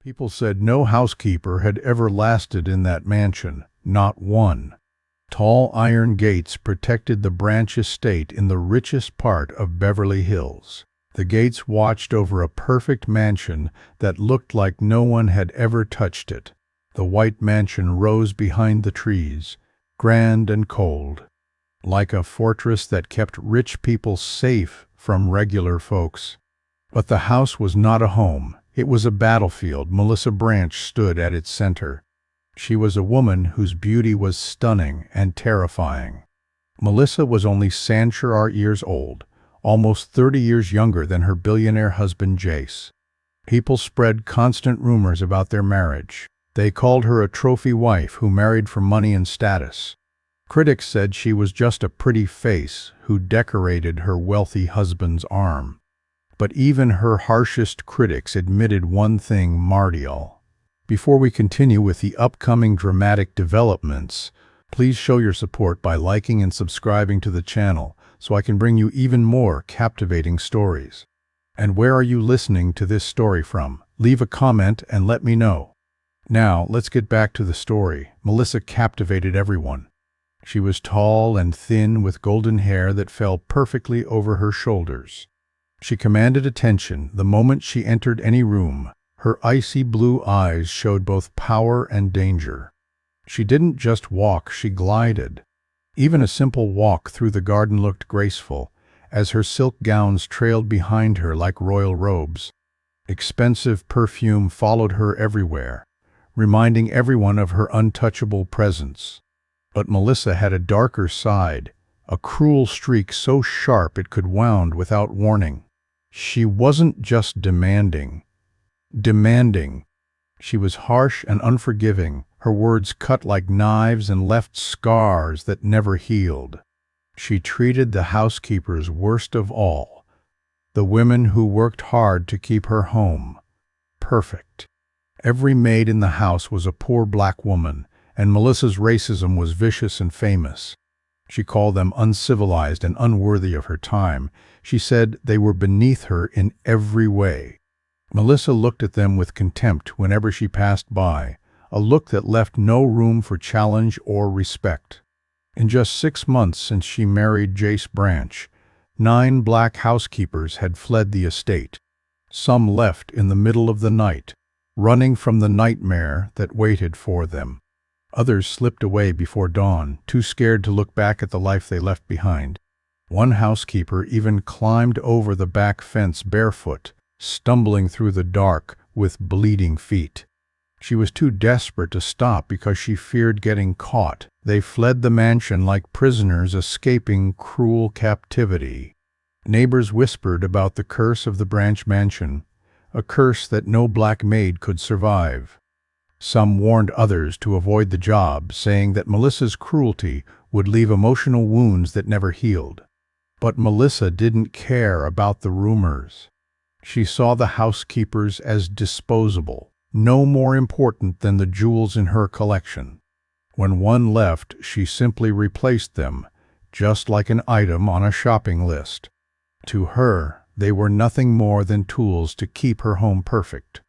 People said no housekeeper had ever lasted in that mansion, not one. Tall iron gates protected the Branch estate in the richest part of Beverly Hills. The gates watched over a perfect mansion that looked like no one had ever touched it. The white mansion rose behind the trees, grand and cold, like a fortress that kept rich people safe from regular folks. But the house was not a home. It was a battlefield. Melissa Branch stood at its center. She was a woman whose beauty was stunning and terrifying. Melissa was only Sanshar years old, almost 30 years younger than her billionaire husband Jace. People spread constant rumors about their marriage. They called her a trophy wife who married for money and status. Critics said she was just a pretty face who decorated her wealthy husband's arm. But even her harshest critics admitted one thing, Martial. Before we continue with the upcoming dramatic developments, please show your support by liking and subscribing to the channel so I can bring you even more captivating stories. And where are you listening to this story from? Leave a comment and let me know. Now, let's get back to the story. Melissa captivated everyone. She was tall and thin with golden hair that fell perfectly over her shoulders. She commanded attention the moment she entered any room. Her icy blue eyes showed both power and danger. She didn't just walk, she glided. Even a simple walk through the garden looked graceful, as her silk gowns trailed behind her like royal robes. Expensive perfume followed her everywhere, reminding everyone of her untouchable presence. But Melissa had a darker side, a cruel streak so sharp it could wound without warning. She wasn't just demanding. She was harsh and unforgiving. Her words cut like knives and left scars that never healed. She treated the housekeepers worst of all, the women who worked hard to keep her home perfect. Every maid in the house was a poor black woman, and Melissa's racism was vicious and famous. She called them uncivilized and unworthy of her time. She said they were beneath her in every way. Melissa looked at them with contempt whenever she passed by, a look that left no room for challenge or respect. In just 6 months since she married Jace Branch, 9 black housekeepers had fled the estate. Some left in the middle of the night, running from the nightmare that waited for them. Others slipped away before dawn, too scared to look back at the life they left behind. One housekeeper even climbed over the back fence barefoot, stumbling through the dark with bleeding feet. She was too desperate to stop because she feared getting caught. They fled the mansion like prisoners escaping cruel captivity. Neighbors whispered about the curse of the Branch mansion, a curse that no black maid could survive. Some warned others to avoid the job, saying that Melissa's cruelty would leave emotional wounds that never healed. But Melissa didn't care about the rumors. She saw the housekeepers as disposable, no more important than the jewels in her collection. When one left, she simply replaced them, just like an item on a shopping list. To her, they were nothing more than tools to keep her home perfect.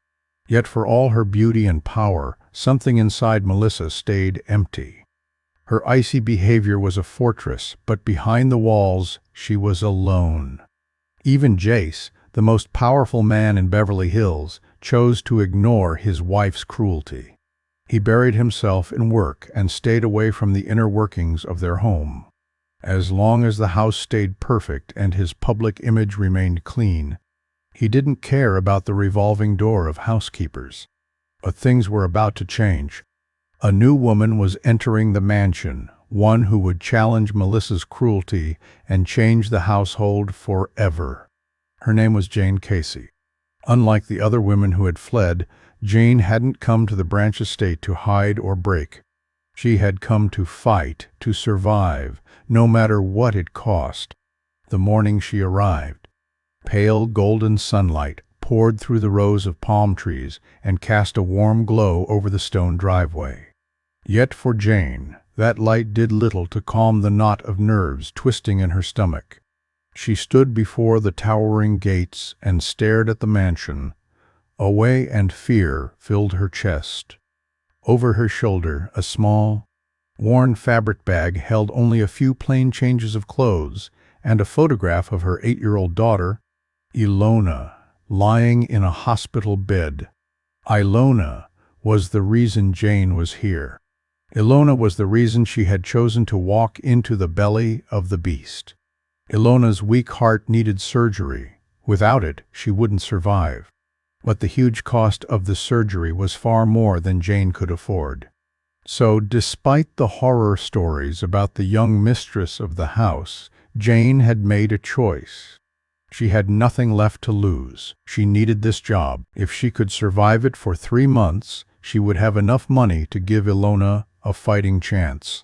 Yet for all her beauty and power, something inside Melissa stayed empty. Her icy behavior was a fortress, but behind the walls, she was alone. Even Jace, the most powerful man in Beverly Hills, chose to ignore his wife's cruelty. He buried himself in work and stayed away from the inner workings of their home. As long as the house stayed perfect and his public image remained clean, he didn't care about the revolving door of housekeepers. But things were about to change. A new woman was entering the mansion, one who would challenge Melissa's cruelty and change the household forever. Her name was Jane Casey. Unlike the other women who had fled, Jane hadn't come to the Branch estate to hide or break. She had come to fight, to survive, no matter what it cost. The morning she arrived, pale golden sunlight poured through the rows of palm trees and cast a warm glow over the stone driveway. Yet for Jane, that light did little to calm the knot of nerves twisting in her stomach. She stood before the towering gates and stared at the mansion, Away and fear filled her chest. Over her shoulder, a small, worn fabric bag held only a few plain changes of clothes and a photograph of her 8-year-old daughter, Ilona, lying in a hospital bed. Ilona was the reason Jane was here. Ilona was the reason she had chosen to walk into the belly of the beast. Ilona's weak heart needed surgery. Without it, she wouldn't survive. But the huge cost of the surgery was far more than Jane could afford. So, despite the horror stories about the young mistress of the house, Jane had made a choice. She had nothing left to lose. She needed this job. If she could survive it for 3 months, she would have enough money to give Ilona a fighting chance.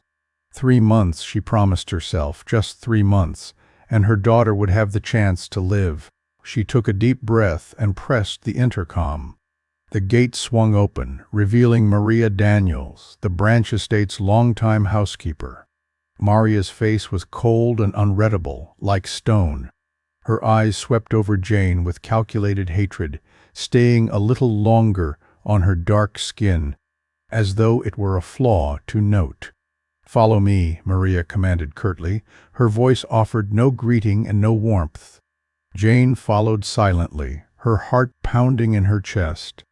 3 months, she promised herself, just 3 months, and her daughter would have the chance to live. She took a deep breath and pressed the intercom. The gate swung open, revealing Maria Daniels, the Branch Estate's longtime housekeeper. Maria's face was cold and unreadable, like stone. Her eyes swept over Jane with calculated hatred, staying a little longer on her dark skin, as though it were a flaw to note. "Follow me," Maria commanded curtly. Her voice offered no greeting and no warmth. Jane followed silently, her heart pounding in her chest.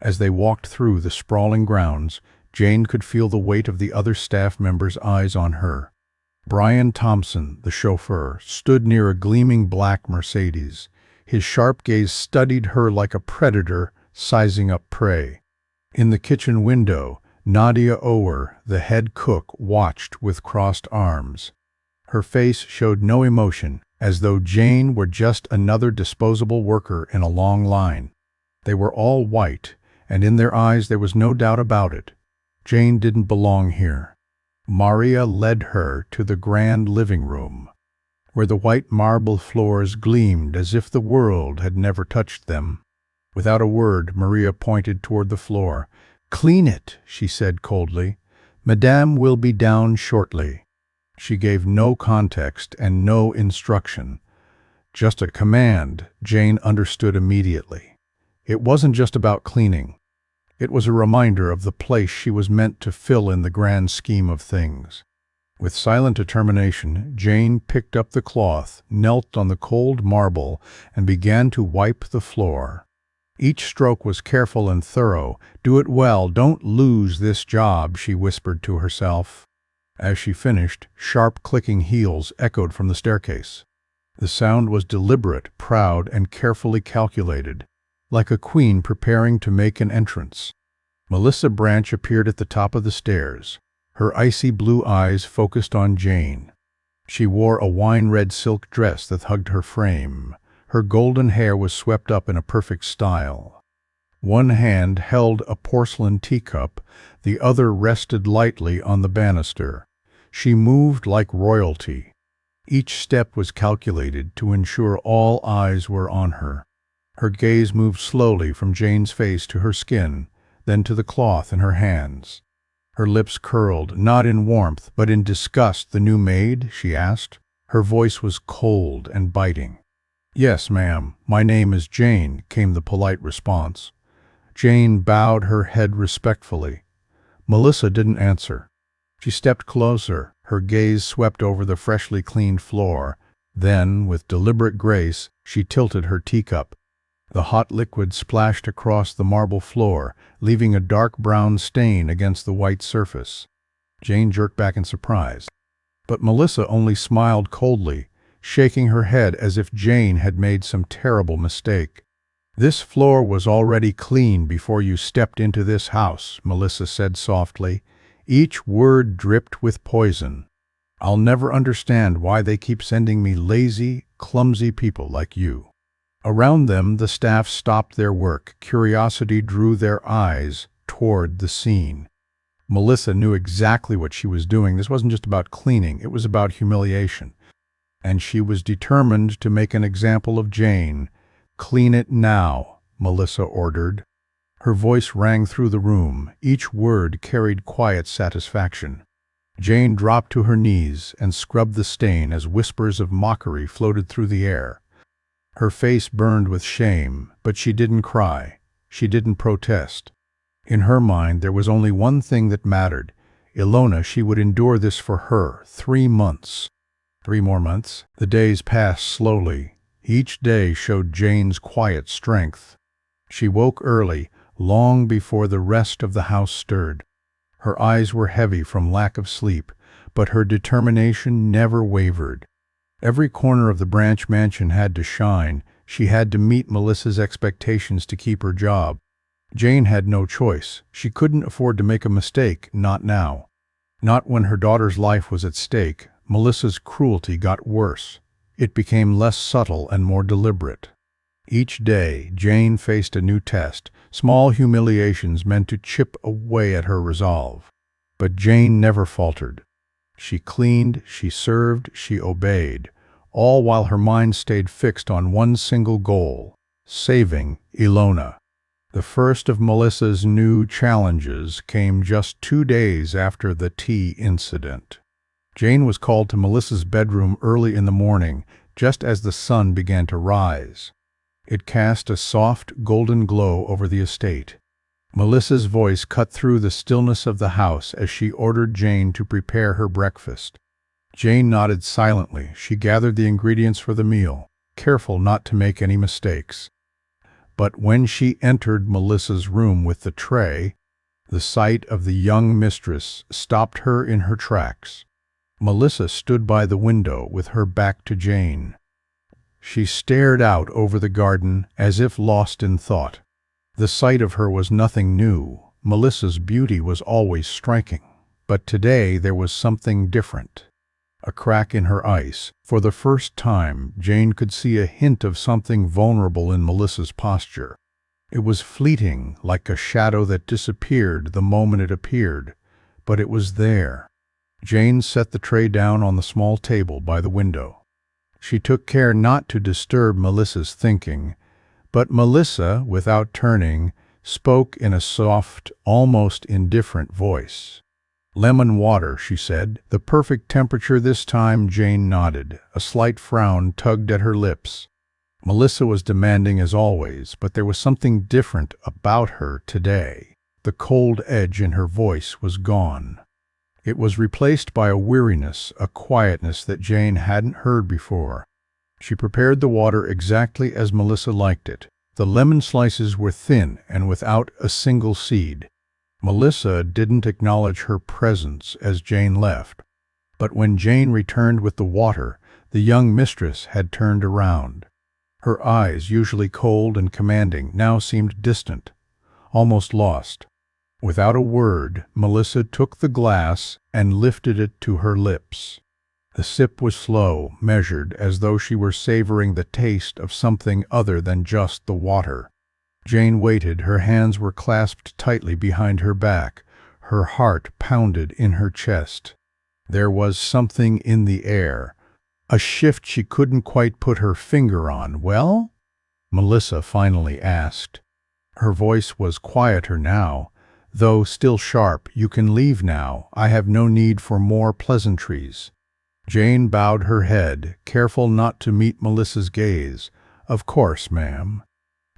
As they walked through the sprawling grounds, Jane could feel the weight of the other staff members' eyes on her. Brian Thompson, the chauffeur, stood near a gleaming black Mercedes. His sharp gaze studied her like a predator sizing up prey. In the kitchen window, Nadia Ower, the head cook, watched with crossed arms. Her face showed no emotion, as though Jane were just another disposable worker in a long line. They were all white, and in their eyes there was no doubt about it. Jane didn't belong here. Maria led her to the grand living room, where the white marble floors gleamed as if the world had never touched them. Without a word, Maria pointed toward the floor. "Clean it," she said coldly. "Madame will be down shortly." She gave no context and no instruction. Just a command. Jane understood immediately. It wasn't just about cleaning. It was a reminder of the place she was meant to fill in the grand scheme of things. With silent determination, Jane picked up the cloth, knelt on the cold marble, and began to wipe the floor. Each stroke was careful and thorough. "Do it well, don't lose this job," she whispered to herself. As she finished, sharp clicking heels echoed from the staircase. The sound was deliberate, proud, and carefully calculated, like a queen preparing to make an entrance. Melissa Branch appeared at the top of the stairs, her icy blue eyes focused on Jane. She wore a wine-red silk dress that hugged her frame. Her golden hair was swept up in a perfect style. One hand held a porcelain teacup, the other rested lightly on the banister. She moved like royalty. Each step was calculated to ensure all eyes were on her. Her gaze moved slowly from Jane's face to her skin, then to the cloth in her hands. Her lips curled, not in warmth, but in disgust. "The new maid?" she asked. Her voice was cold and biting. "Yes, ma'am. My name is Jane," came the polite response. Jane bowed her head respectfully. Melissa didn't answer. She stepped closer, her gaze swept over the freshly cleaned floor. Then, with deliberate grace, she tilted her teacup. The hot liquid splashed across the marble floor, leaving a dark brown stain against the white surface. Jane jerked back in surprise. But Melissa only smiled coldly, shaking her head as if Jane had made some terrible mistake. "This floor was already clean before you stepped into this house," Melissa said softly. Each word dripped with poison. "I'll never understand why they keep sending me lazy, clumsy people like you." Around them, the staff stopped their work. Curiosity drew their eyes toward the scene. Melissa knew exactly what she was doing. This wasn't just about cleaning, it was about humiliation. And she was determined to make an example of Jane. "Clean it now," Melissa ordered. Her voice rang through the room. Each word carried quiet satisfaction. Jane dropped to her knees and scrubbed the stain as whispers of mockery floated through the air. Her face burned with shame, but she didn't cry. She didn't protest. In her mind, there was only one thing that mattered. Ilona, she would endure this for her. 3 months. 3 more months. The days passed slowly. Each day showed Jane's quiet strength. She woke early, long before the rest of the house stirred. Her eyes were heavy from lack of sleep, but her determination never wavered. Every corner of the Branch mansion had to shine. She had to meet Melissa's expectations to keep her job. Jane had no choice. She couldn't afford to make a mistake, not now. Not when her daughter's life was at stake. Melissa's cruelty got worse. It became less subtle and more deliberate. Each day, Jane faced a new test, small humiliations meant to chip away at her resolve. But Jane never faltered. She cleaned, she served, she obeyed, all while her mind stayed fixed on one single goal: saving Ilona. The first of Melissa's new challenges came just 2 days after the tea incident. Jane was called to Melissa's bedroom early in the morning, just as the sun began to rise. It cast a soft, golden glow over the estate. Melissa's voice cut through the stillness of the house as she ordered Jane to prepare her breakfast. Jane nodded silently. She gathered the ingredients for the meal, careful not to make any mistakes. But when she entered Melissa's room with the tray, the sight of the young mistress stopped her in her tracks. Melissa stood by the window with her back to Jane. She stared out over the garden as if lost in thought. The sight of her was nothing new. Melissa's beauty was always striking. But today there was something different. A crack in her ice. For the first time, Jane could see a hint of something vulnerable in Melissa's posture. It was fleeting, like a shadow that disappeared the moment it appeared, but it was there. Jane set the tray down on the small table by the window. She took care not to disturb Melissa's thinking, but Melissa, without turning, spoke in a soft, almost indifferent voice. "Lemon water," she said. "The perfect temperature this time." Jane nodded. A slight frown tugged at her lips. Melissa was demanding as always, but there was something different about her today. The cold edge in her voice was gone. It was replaced by a weariness, a quietness that Jane hadn't heard before. She prepared the water exactly as Melissa liked it. The lemon slices were thin and without a single seed. Melissa didn't acknowledge her presence as Jane left. But when Jane returned with the water, the young mistress had turned around. Her eyes, usually cold and commanding, now seemed distant, almost lost. Without a word, Melissa took the glass and lifted it to her lips. The sip was slow, measured, as though she were savoring the taste of something other than just the water. Jane waited. Her hands were clasped tightly behind her back. Her heart pounded in her chest. There was something in the air, a shift she couldn't quite put her finger on. "Well?" Melissa finally asked. Her voice was quieter now, though still sharp. "You can leave now. I have no need for more pleasantries." Jane bowed her head, careful not to meet Melissa's gaze. "Of course, ma'am."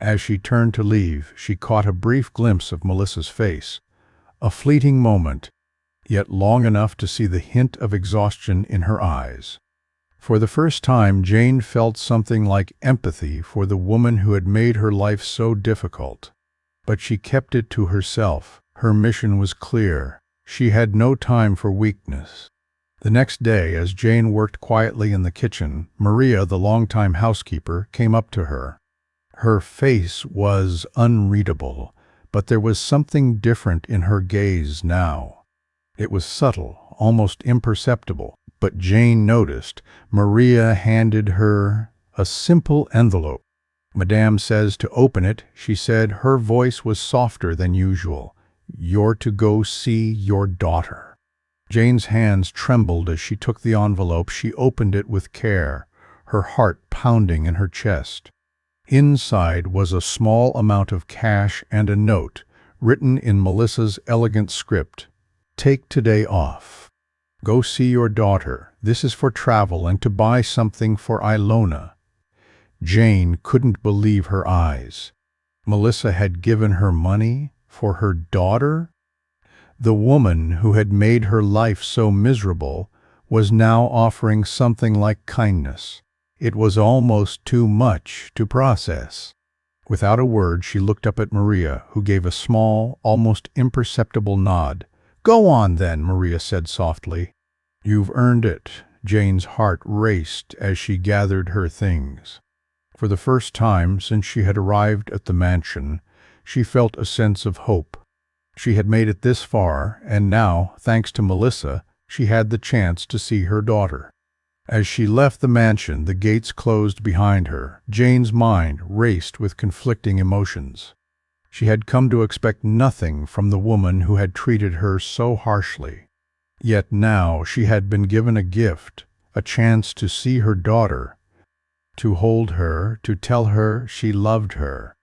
As she turned to leave, she caught a brief glimpse of Melissa's face. A fleeting moment, yet long enough to see the hint of exhaustion in her eyes. For the first time, Jane felt something like empathy for the woman who had made her life so difficult. But she kept it to herself. Her mission was clear. She had no time for weakness. The next day, as Jane worked quietly in the kitchen, Maria, the longtime housekeeper, came up to her. Her face was unreadable, but there was something different in her gaze now. It was subtle, almost imperceptible, but Jane noticed. Maria handed her a simple envelope. "Madame says to open it," she said. Her voice was softer than usual. "You're to go see your daughter." Jane's hands trembled as she took the envelope. She opened it with care, her heart pounding in her chest. Inside was a small amount of cash and a note, written in Melissa's elegant script. "Take today off. Go see your daughter. This is for travel and to buy something for Ilona." Jane couldn't believe her eyes. Melissa had given her money for her daughter? The woman who had made her life so miserable was now offering something like kindness. It was almost too much to process. Without a word, she looked up at Maria, who gave a small, almost imperceptible nod. "Go on, then," Maria said softly. "You've earned it." Jane's heart raced as she gathered her things. For the first time since she had arrived at the mansion, she felt a sense of hope. She had made it this far, and now, thanks to Melissa, she had the chance to see her daughter. As she left the mansion, the gates closed behind her. Jane's mind raced with conflicting emotions. She had come to expect nothing from the woman who had treated her so harshly. Yet now she had been given a gift, a chance to see her daughter, to hold her, to tell her she loved her.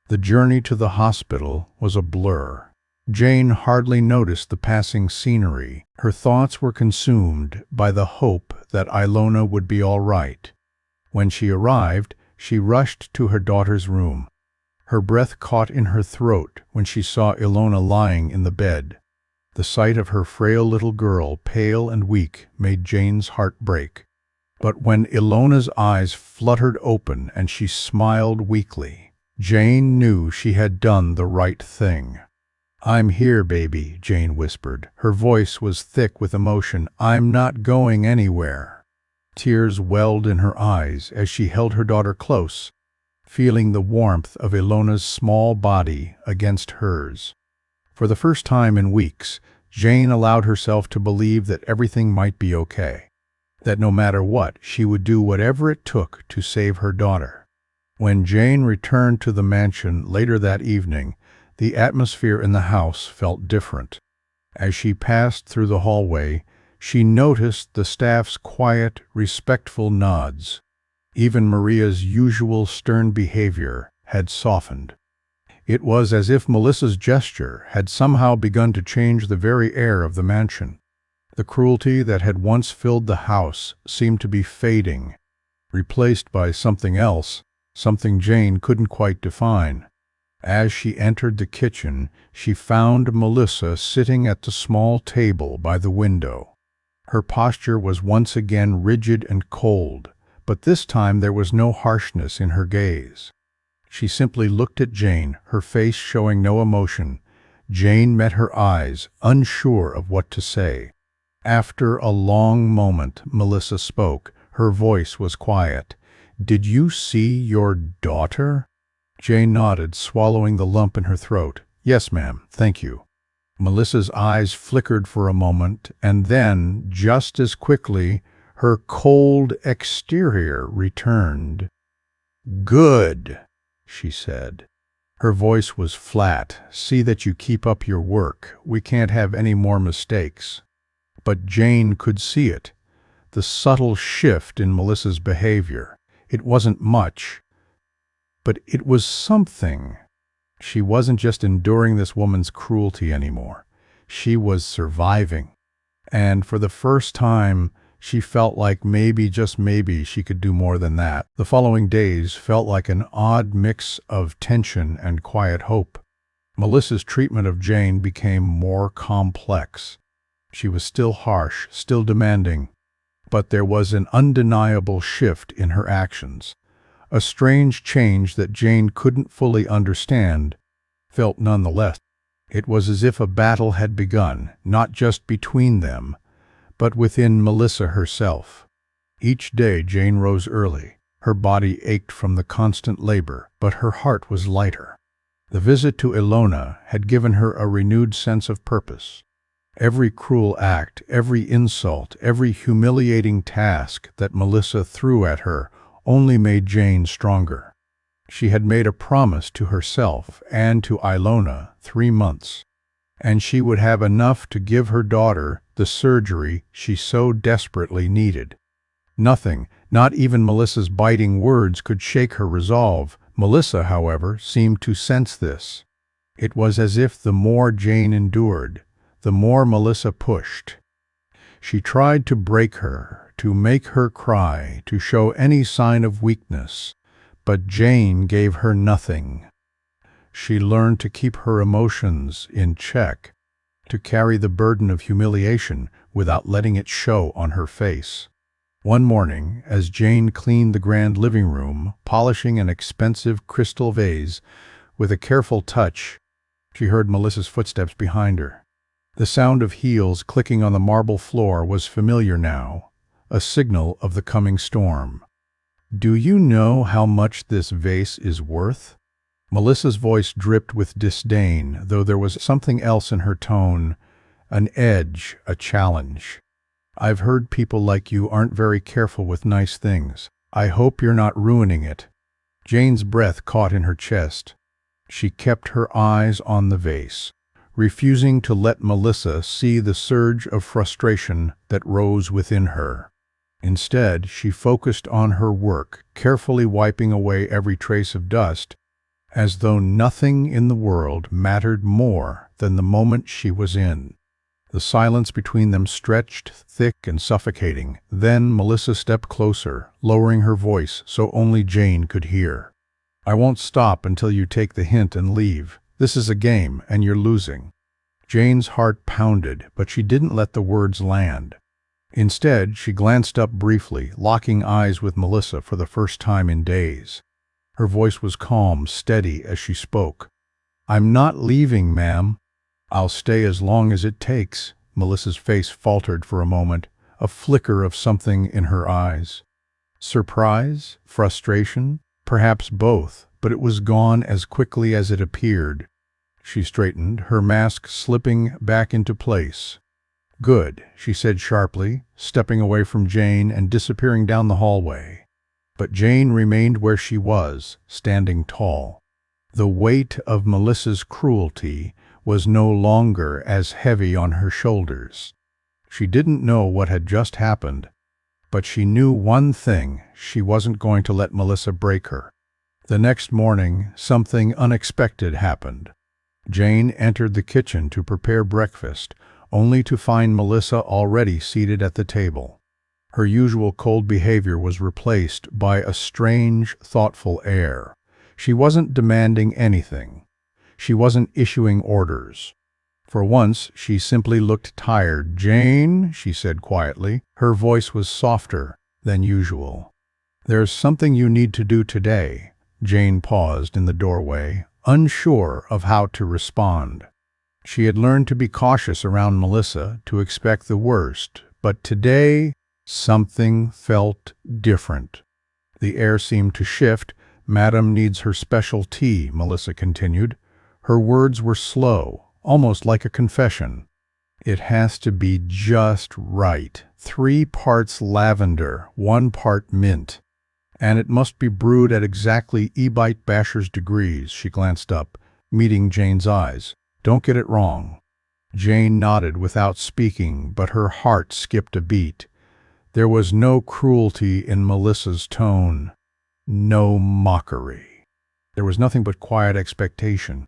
The journey to the hospital was a blur. Jane hardly noticed the passing scenery. Her thoughts were consumed by the hope that Ilona would be all right. When she arrived, she rushed to her daughter's room. Her breath caught in her throat when she saw Ilona lying in the bed. The sight of her frail little girl, pale and weak, made Jane's heart break. But when Ilona's eyes fluttered open and she smiled weakly, Jane knew she had done the right thing. "I'm here, baby," Jane whispered. Her voice was thick with emotion. "I'm not going anywhere." Tears welled in her eyes as she held her daughter close, feeling the warmth of Ilona's small body against hers. For the first time in weeks, Jane allowed herself to believe that everything might be okay, that no matter what, she would do whatever it took to save her daughter. When Jane returned to the mansion later that evening, the atmosphere in the house felt different. As she passed through the hallway, she noticed the staff's quiet, respectful nods. Even Maria's usual stern behavior had softened. It was as if Melissa's gesture had somehow begun to change the very air of the mansion. The cruelty that had once filled the house seemed to be fading, replaced by something else, something Jane couldn't quite define. As she entered the kitchen, she found Melissa sitting at the small table by the window. Her posture was once again rigid and cold, but this time there was no harshness in her gaze. She simply looked at Jane, her face showing no emotion. Jane met her eyes, unsure of what to say. After a long moment, Melissa spoke. Her voice was quiet. "Did you see your daughter?" Jane nodded, swallowing the lump in her throat. "Yes, ma'am, thank you." Melissa's eyes flickered for a moment, and then, just as quickly, her cold exterior returned. "Good," she said. Her voice was flat. "See that you keep up your work. We can't have any more mistakes." But Jane could see it, the subtle shift in Melissa's behavior. It wasn't much, but it was something. She wasn't just enduring this woman's cruelty anymore. She was surviving. And for the first time, she felt like maybe, just maybe, she could do more than that. The following days felt like an odd mix of tension and quiet hope. Melissa's treatment of Jane became more complex. She was still harsh, still demanding, but there was an undeniable shift in her actions. A strange change that Jane couldn't fully understand, felt nonetheless. It was as if a battle had begun, not just between them, but within Melissa herself. Each day Jane rose early. Her body ached from the constant labor, but her heart was lighter. The visit to Ilona had given her a renewed sense of purpose. Every cruel act, every insult, every humiliating task that Melissa threw at her only made Jane stronger. She had made a promise to herself and to Ilona 3 months, and she would have enough to give her daughter the surgery she so desperately needed. Nothing, not even Melissa's biting words, could shake her resolve. Melissa, however, seemed to sense this. It was as if the more Jane endured, the more Melissa pushed. She tried to break her, to make her cry, to show any sign of weakness, but Jane gave her nothing. She learned to keep her emotions in check, to carry the burden of humiliation without letting it show on her face. One morning, as Jane cleaned the grand living room, polishing an expensive crystal vase with a careful touch, she heard Melissa's footsteps behind her. The sound of heels clicking on the marble floor was familiar now, a signal of the coming storm. "Do you know how much this vase is worth?" Melissa's voice dripped with disdain, though there was something else in her tone, an edge, a challenge. "I've heard people like you aren't very careful with nice things. I hope you're not ruining it." Jane's breath caught in her chest. She kept her eyes on the vase, refusing to let Melissa see the surge of frustration that rose within her. Instead, she focused on her work, carefully wiping away every trace of dust, as though nothing in the world mattered more than the moment she was in. The silence between them stretched thick and suffocating. Then Melissa stepped closer, lowering her voice so only Jane could hear. "I won't stop until you take the hint and leave. This is a game, and you're losing." Jane's heart pounded, but she didn't let the words land. Instead, she glanced up briefly, locking eyes with Melissa for the first time in days. Her voice was calm, steady as she spoke. "I'm not leaving, ma'am. I'll stay as long as it takes." Melissa's face faltered for a moment, a flicker of something in her eyes. Surprise? Frustration? Perhaps both, but it was gone as quickly as it appeared. She straightened, her mask slipping back into place. "Good," she said sharply, stepping away from Jane and disappearing down the hallway. But Jane remained where she was, standing tall. The weight of Melissa's cruelty was no longer as heavy on her shoulders. She didn't know what had just happened, but she knew one thing: she wasn't going to let Melissa break her. The next morning, something unexpected happened. Jane entered the kitchen to prepare breakfast, only to find Melissa already seated at the table. Her usual cold behavior was replaced by a strange, thoughtful air. She wasn't demanding anything. She wasn't issuing orders. For once, she simply looked tired. "Jane," she said quietly. Her voice was softer than usual. "There's something you need to do today." Jane paused in the doorway, unsure of how to respond. She had learned to be cautious around Melissa, to expect the worst, but today something felt different. The air seemed to shift. "Madam needs her special tea," Melissa continued. Her words were slow, almost like a confession. "It has to be just right. 3 parts lavender, 1 part mint. And it must be brewed at exactly Ebite Basher's degrees." She glanced up, meeting Jane's eyes. "Don't get it wrong." Jane nodded without speaking, but her heart skipped a beat. There was no cruelty in Melissa's tone, no mockery. There was nothing but quiet expectation.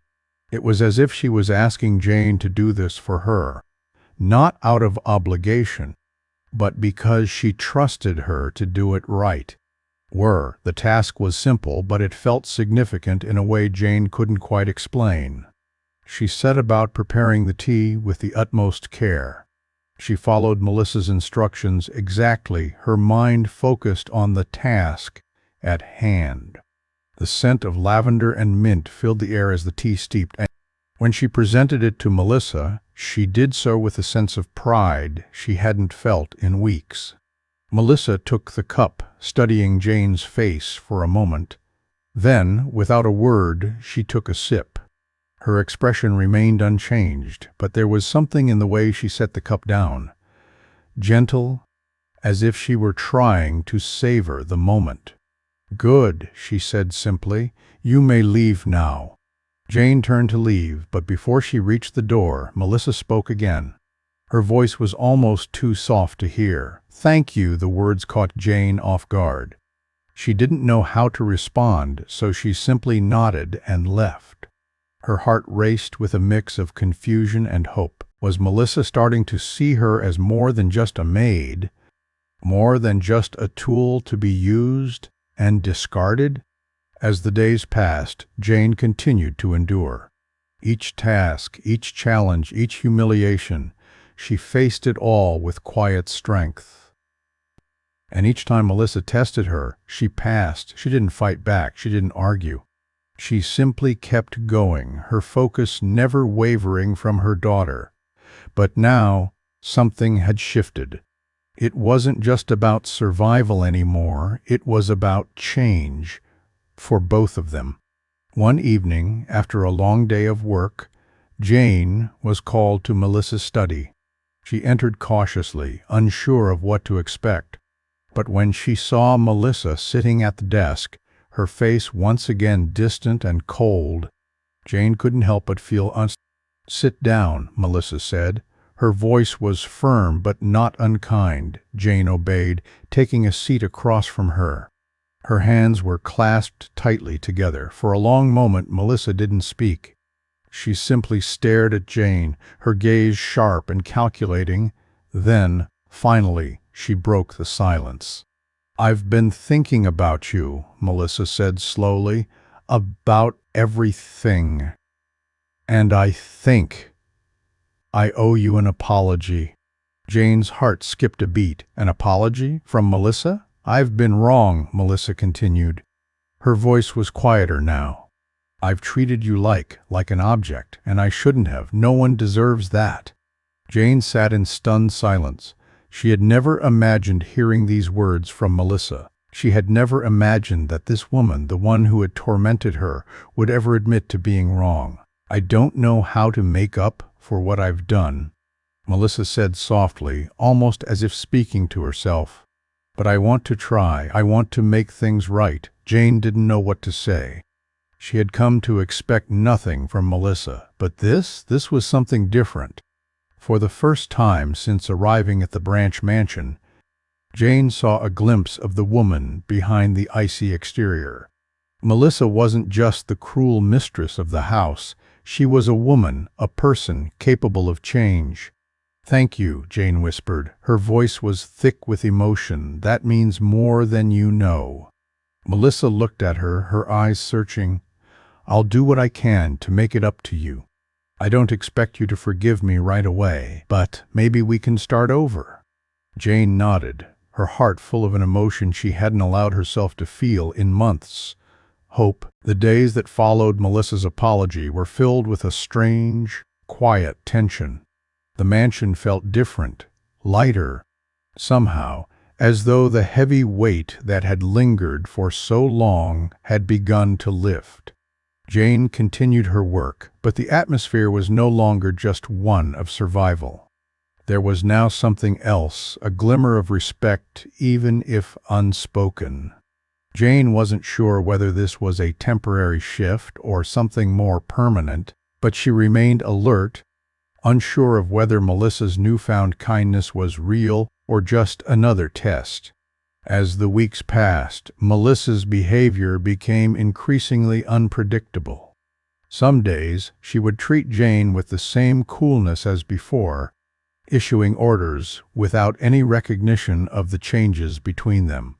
It was as if she was asking Jane to do this for her, not out of obligation, but because she trusted her to do it right. The task was simple, but it felt significant in a way Jane couldn't quite explain. She set about preparing the tea with the utmost care. She followed Melissa's instructions exactly, her mind focused on the task at hand. The scent of lavender and mint filled the air as the tea steeped. When she presented it to Melissa, she did so with a sense of pride she hadn't felt in weeks. Melissa took the cup, studying Jane's face for a moment. Then, without a word, she took a sip. Her expression remained unchanged, but there was something in the way she set the cup down. Gentle, as if she were trying to savor the moment. "Good," she said simply. "You may leave now." Jane turned to leave, but before she reached the door, Melissa spoke again. Her voice was almost too soft to hear. "Thank you," the words caught Jane off guard. She didn't know how to respond, so she simply nodded and left. Her heart raced with a mix of confusion and hope. Was Melissa starting to see her as more than just a maid, more than just a tool to be used and discarded? As the days passed, Jane continued to endure. Each task, each challenge, each humiliation, she faced it all with quiet strength. And each time Melissa tested her, she passed. She didn't fight back. She didn't argue. She simply kept going, her focus never wavering from her daughter. But now, something had shifted. It wasn't just about survival anymore, it was about change, for both of them. One evening, after a long day of work, Jane was called to Melissa's study. She entered cautiously, unsure of what to expect. But when she saw Melissa sitting at the desk, her face once again distant and cold, Jane couldn't help but feel "Sit down," Melissa said. Her voice was firm but not unkind. Jane obeyed, taking a seat across from her. Her hands were clasped tightly together. For a long moment, Melissa didn't speak. She simply stared at Jane, her gaze sharp and calculating. Then, finally, she broke the silence. "I've been thinking about you," Melissa said slowly, "about everything. And I think I owe you an apology." Jane's heart skipped a beat. An apology? From Melissa? "I've been wrong," Melissa continued. Her voice was quieter now. "I've treated you like an object, and I shouldn't have. No one deserves that." Jane sat in stunned silence. She had never imagined hearing these words from Melissa. She had never imagined that this woman, the one who had tormented her, would ever admit to being wrong. "I don't know how to make up for what I've done," Melissa said softly, almost as if speaking to herself. "But I want to try. I want to make things right." Jane didn't know what to say. She had come to expect nothing from Melissa, but this was something different. For the first time since arriving at the Branch mansion, Jane saw a glimpse of the woman behind the icy exterior. Melissa wasn't just the cruel mistress of the house. She was a woman, a person capable of change. "Thank you," Jane whispered. Her voice was thick with emotion. "That means more than you know." Melissa looked at her, her eyes searching. "I'll do what I can to make it up to you. I don't expect you to forgive me right away, but maybe we can start over." Jane nodded, her heart full of an emotion she hadn't allowed herself to feel in months. Hope. The days that followed Melissa's apology were filled with a strange, quiet tension. The mansion felt different, lighter, somehow, as though the heavy weight that had lingered for so long had begun to lift. Jane continued her work, but the atmosphere was no longer just one of survival. There was now something else, a glimmer of respect, even if unspoken. Jane wasn't sure whether this was a temporary shift or something more permanent, but she remained alert, unsure of whether Melissa's newfound kindness was real or just another test. As the weeks passed, Melissa's behavior became increasingly unpredictable. Some days, she would treat Jane with the same coolness as before, issuing orders without any recognition of the changes between them.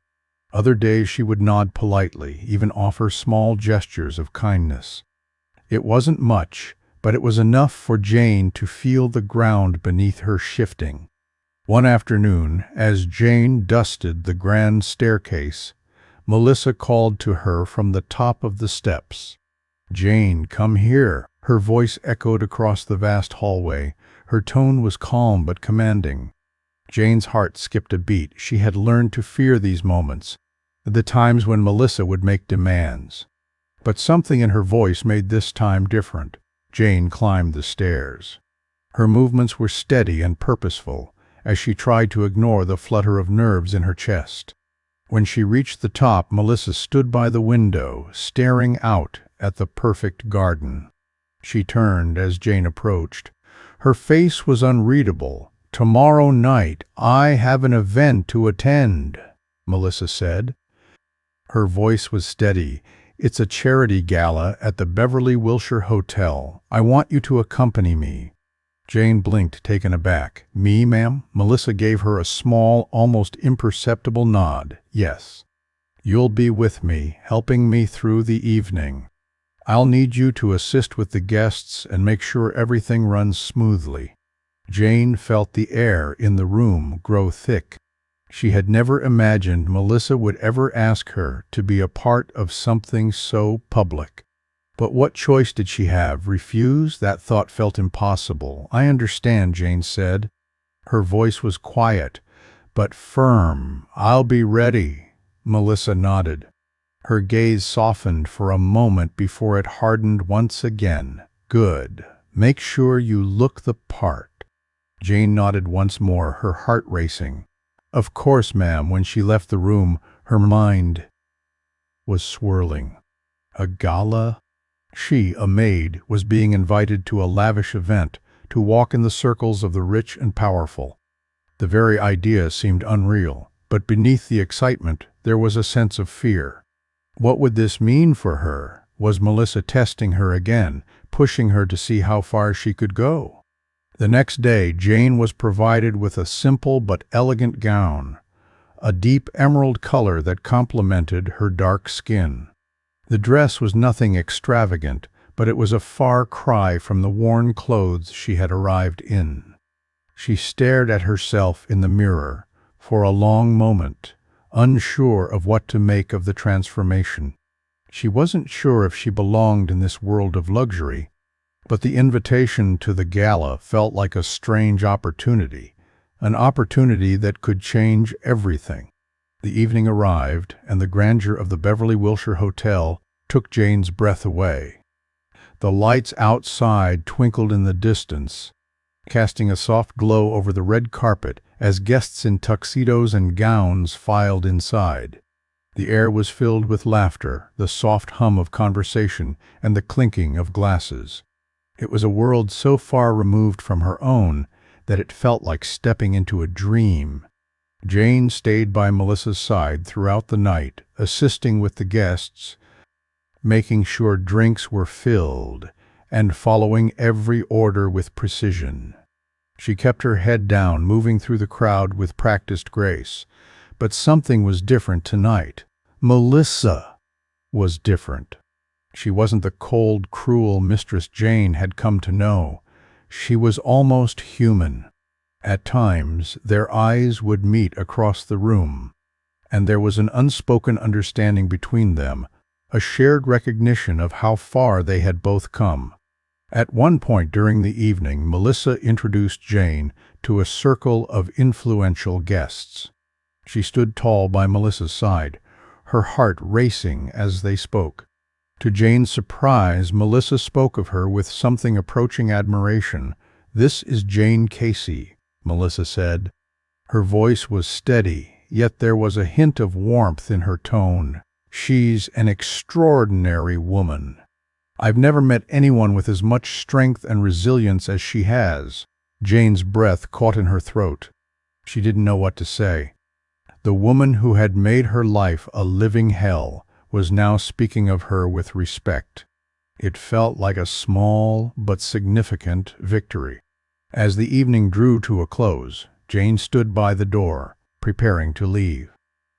Other days she would nod politely, even offer small gestures of kindness. It wasn't much, but it was enough for Jane to feel the ground beneath her shifting. One afternoon, as Jane dusted the grand staircase, Melissa called to her from the top of the steps. "Jane, come here." Her voice echoed across the vast hallway. Her tone was calm but commanding. Jane's heart skipped a beat. She had learned to fear these moments, the times when Melissa would make demands. But something in her voice made this time different. Jane climbed the stairs. Her movements were steady and purposeful, as she tried to ignore the flutter of nerves in her chest. When she reached the top, Melissa stood by the window, staring out at the perfect garden. She turned as Jane approached. Her face was unreadable. "Tomorrow night, I have an event to attend," Melissa said. Her voice was steady. "It's a charity gala at the Beverly Wilshire Hotel. I want you to accompany me." Jane blinked, taken aback. "Me, ma'am?" Melissa gave her a small, almost imperceptible nod. "Yes." You'll be with me, helping me through the evening. I'll need you to assist with the guests and make sure everything runs smoothly." Jane felt the air in the room grow thick. She had never imagined Melissa would ever ask her to be a part of something so public. But what choice did she have? Refuse? That thought felt impossible. "I understand," Jane said. Her voice was quiet, but firm. "I'll be ready." Melissa nodded. Her gaze softened for a moment before it hardened once again. "Good. Make sure you look the part." Jane nodded once more, her heart racing. "Of course, ma'am." When she left the room, her mind was swirling. A gala? She, a maid, was being invited to a lavish event, to walk in the circles of the rich and powerful. The very idea seemed unreal, but beneath the excitement there was a sense of fear. What would this mean for her? Was Melissa testing her again, pushing her to see how far she could go? The next day, Jane was provided with a simple but elegant gown, a deep emerald color that complemented her dark skin. The dress was nothing extravagant, but it was a far cry from the worn clothes she had arrived in. She stared at herself in the mirror for a long moment, unsure of what to make of the transformation. She wasn't sure if she belonged in this world of luxury, but the invitation to the gala felt like a strange opportunity, an opportunity that could change everything. The evening arrived, and the grandeur of the Beverly Wilshire Hotel took Jane's breath away. The lights outside twinkled in the distance, casting a soft glow over the red carpet as guests in tuxedos and gowns filed inside. The air was filled with laughter, the soft hum of conversation, and the clinking of glasses. It was a world so far removed from her own that it felt like stepping into a dream. Jane stayed by Melissa's side throughout the night, assisting with the guests, making sure drinks were filled, and following every order with precision. She kept her head down, moving through the crowd with practiced grace. But something was different tonight. Melissa was different. She wasn't the cold, cruel mistress Jane had come to know. She was almost human. At times, their eyes would meet across the room, and there was an unspoken understanding between them, a shared recognition of how far they had both come. At one point during the evening, Melissa introduced Jane to a circle of influential guests. She stood tall by Melissa's side, her heart racing as they spoke. To Jane's surprise, Melissa spoke of her with something approaching admiration. "This is Jane Casey," Melissa said. Her voice was steady, yet there was a hint of warmth in her tone. "She's an extraordinary woman. I've never met anyone with as much strength and resilience as she has." Jane's breath caught in her throat. She didn't know what to say. The woman who had made her life a living hell was now speaking of her with respect. It felt like a small but significant victory. As the evening drew to a close, Jane stood by the door, preparing to leave.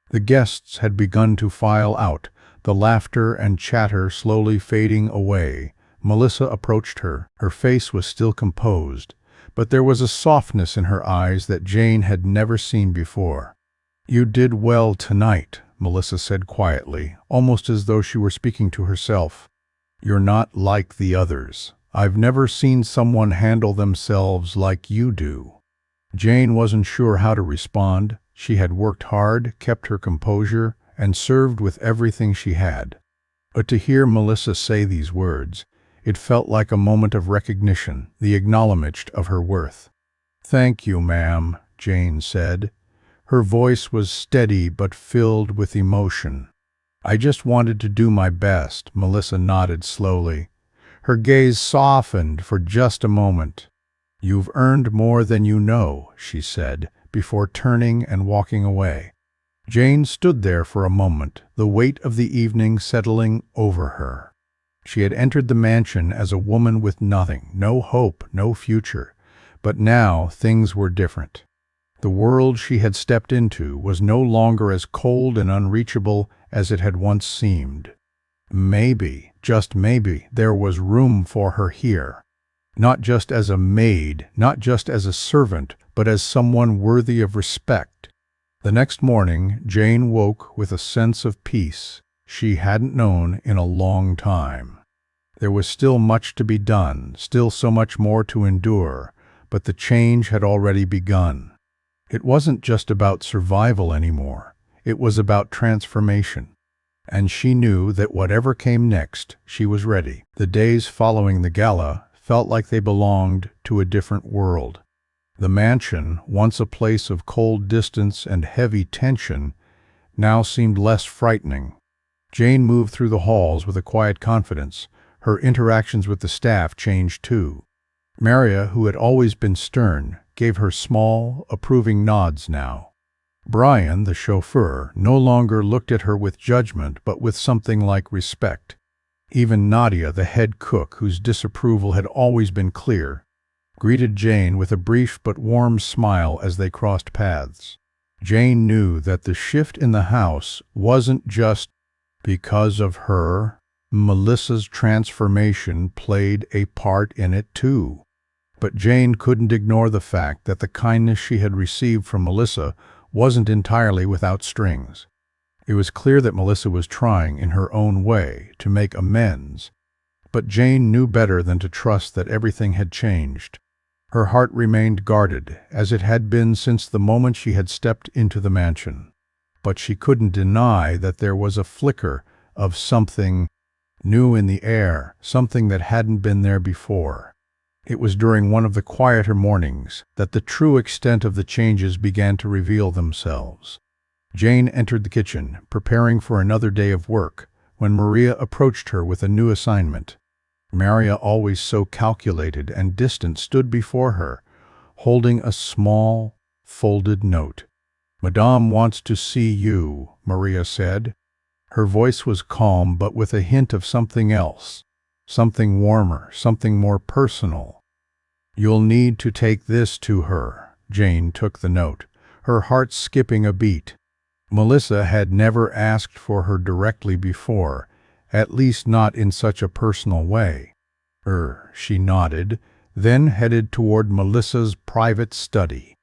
The guests had begun to file out, the laughter and chatter slowly fading away. Melissa approached her. Her face was still composed, but there was a softness in her eyes that Jane had never seen before. "You did well tonight," Melissa said quietly, almost as though she were speaking to herself. "You're not like the others. I've never seen someone handle themselves like you do." Jane wasn't sure how to respond. She had worked hard, kept her composure, and served with everything she had. But to hear Melissa say these words, it felt like a moment of recognition, the acknowledgment of her worth. "Thank you, ma'am," Jane said. Her voice was steady but filled with emotion. "I just wanted to do my best," Melissa nodded slowly. Her gaze softened for just a moment. "You've earned more than you know," she said, before turning and walking away. Jane stood there for a moment, the weight of the evening settling over her. She had entered the mansion as a woman with nothing, no hope, no future. But now things were different. The world she had stepped into was no longer as cold and unreachable as it had once seemed. Maybe, just maybe, there was room for her here. Not just as a maid, not just as a servant, but as someone worthy of respect. The next morning, Jane woke with a sense of peace she hadn't known in a long time. There was still much to be done, still so much more to endure, but the change had already begun. It wasn't just about survival anymore. It was about transformation. And she knew that whatever came next, she was ready. The days following the gala felt like they belonged to a different world. The mansion, once a place of cold distance and heavy tension, now seemed less frightening. Jane moved through the halls with a quiet confidence. Her interactions with the staff changed too. Maria, who had always been stern, gave her small, approving nods now. Brian, the chauffeur, no longer looked at her with judgment but with something like respect. Even Nadia, the head cook, whose disapproval had always been clear, greeted Jane with a brief but warm smile as they crossed paths. Jane knew that the shift in the house wasn't just because of her. Melissa's transformation played a part in it too. But Jane couldn't ignore the fact that the kindness she had received from Melissa wasn't entirely without strings. It was clear that Melissa was trying, in her own way, to make amends, but Jane knew better than to trust that everything had changed. Her heart remained guarded, as it had been since the moment she had stepped into the mansion. But she couldn't deny that there was a flicker of something new in the air, something that hadn't been there before. It was during one of the quieter mornings that the true extent of the changes began to reveal themselves. Jane entered the kitchen, preparing for another day of work, when Maria approached her with a new assignment. Maria, always so calculated and distant, stood before her, holding a small, folded note. "Madame wants to see you," Maria said. Her voice was calm but with a hint of something else, something warmer, something more personal. "You'll need to take this to her." Jane took the note, her heart skipping a beat. Melissa had never asked for her directly before, at least not in such a personal way. She nodded, then headed toward Melissa's private study.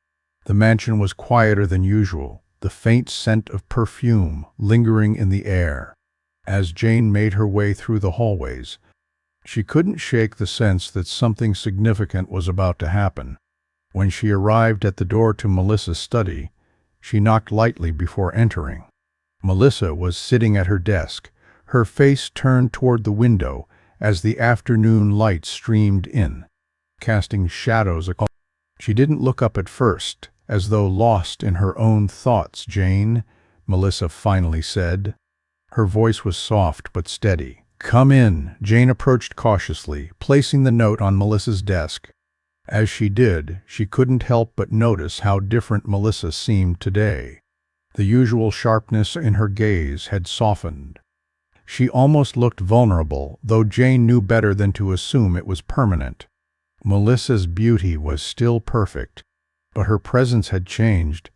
The mansion was quieter than usual, the faint scent of perfume lingering in the air. As Jane made her way through the hallways, she couldn't shake the sense that something significant was about to happen. When she arrived at the door to Melissa's study, she knocked lightly before entering. Melissa was sitting at her desk, her face turned toward the window as the afternoon light streamed in, casting shadows across. She didn't look up at first, as though lost in her own thoughts. "Jane," Melissa finally said. Her voice was soft but steady. "Come in." Jane approached cautiously, placing the note on Melissa's desk. As she did, she couldn't help but notice how different Melissa seemed today. The usual sharpness in her gaze had softened. She almost looked vulnerable, though Jane knew better than to assume it was permanent. Melissa's beauty was still perfect, but her presence had changed.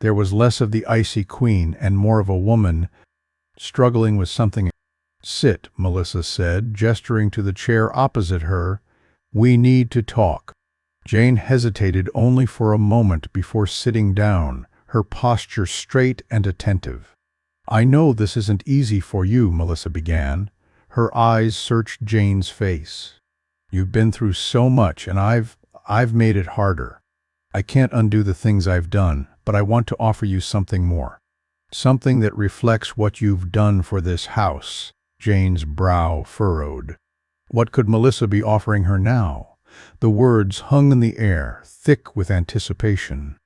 There was less of the icy queen and more of a woman struggling with something. "Sit," Melissa said, gesturing to the chair opposite her. "We need to talk." Jane hesitated only for a moment before sitting down, her posture straight and attentive. "I know this isn't easy for you," Melissa began. Her eyes searched Jane's face. "You've been through so much, and I've made it harder. I can't undo the things I've done, but I want to offer you something more. Something that reflects what you've done for this house." Jane's brow furrowed. What could Melissa be offering her now? The words hung in the air, thick with anticipation.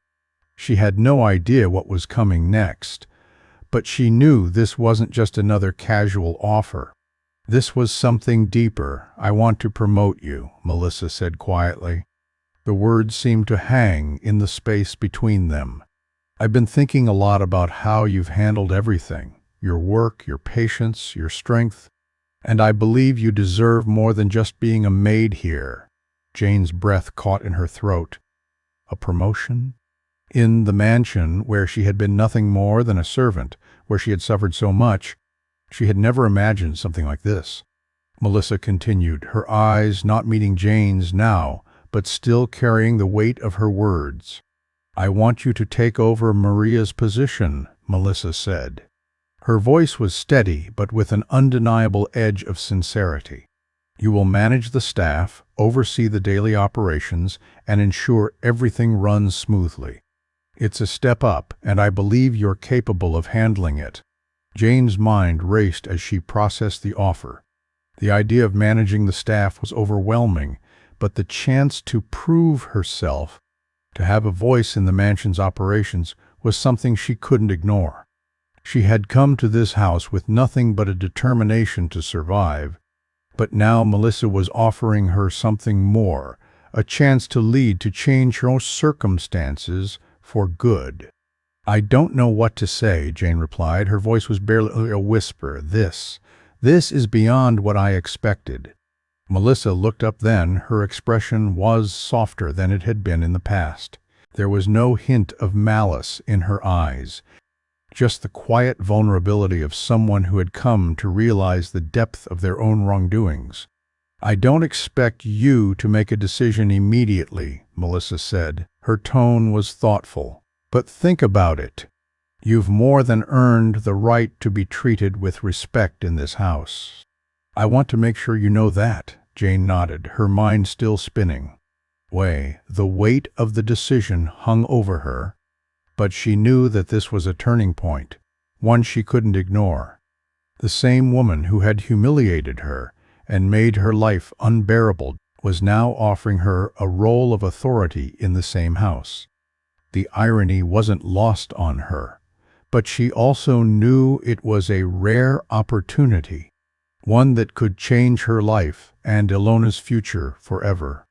She had no idea what was coming next, but she knew this wasn't just another casual offer. This was something deeper. "I want to promote you," Melissa said quietly. The words seemed to hang in the space between them. "I've been thinking a lot about how you've handled everything, your work, your patience, your strength, and I believe you deserve more than just being a maid here." Jane's breath caught in her throat. A promotion? In the mansion where she had been nothing more than a servant, where she had suffered so much, she had never imagined something like this. Melissa continued, her eyes not meeting Jane's now, but still carrying the weight of her words. "I want you to take over Maria's position," Melissa said. Her voice was steady, but with an undeniable edge of sincerity. "You will manage the staff, oversee the daily operations, and ensure everything runs smoothly. It's a step up, and I believe you're capable of handling it." Jane's mind raced as she processed the offer. The idea of managing the staff was overwhelming, but the chance to prove herself, to have a voice in the mansion's operations, was something she couldn't ignore. She had come to this house with nothing but a determination to survive, but now Melissa was offering her something more, a chance to lead, to change her own circumstances for good. "I don't know what to say," Jane replied. Her voice was barely a whisper. This is beyond what I expected." Melissa looked up then. Her expression was softer than it had been in the past. There was no hint of malice in her eyes, just the quiet vulnerability of someone who had come to realize the depth of their own wrongdoings. "I don't expect you to make a decision immediately," Melissa said. Her tone was thoughtful. "But think about it. You've more than earned the right to be treated with respect in this house." "I want to make sure you know that," Jane nodded, her mind still spinning. The weight of the decision hung over her, but she knew that this was a turning point, one she couldn't ignore. The same woman who had humiliated her and made her life unbearable was now offering her a role of authority in the same house. The irony wasn't lost on her, but she also knew it was a rare opportunity, one that could change her life and Ilona's future forever.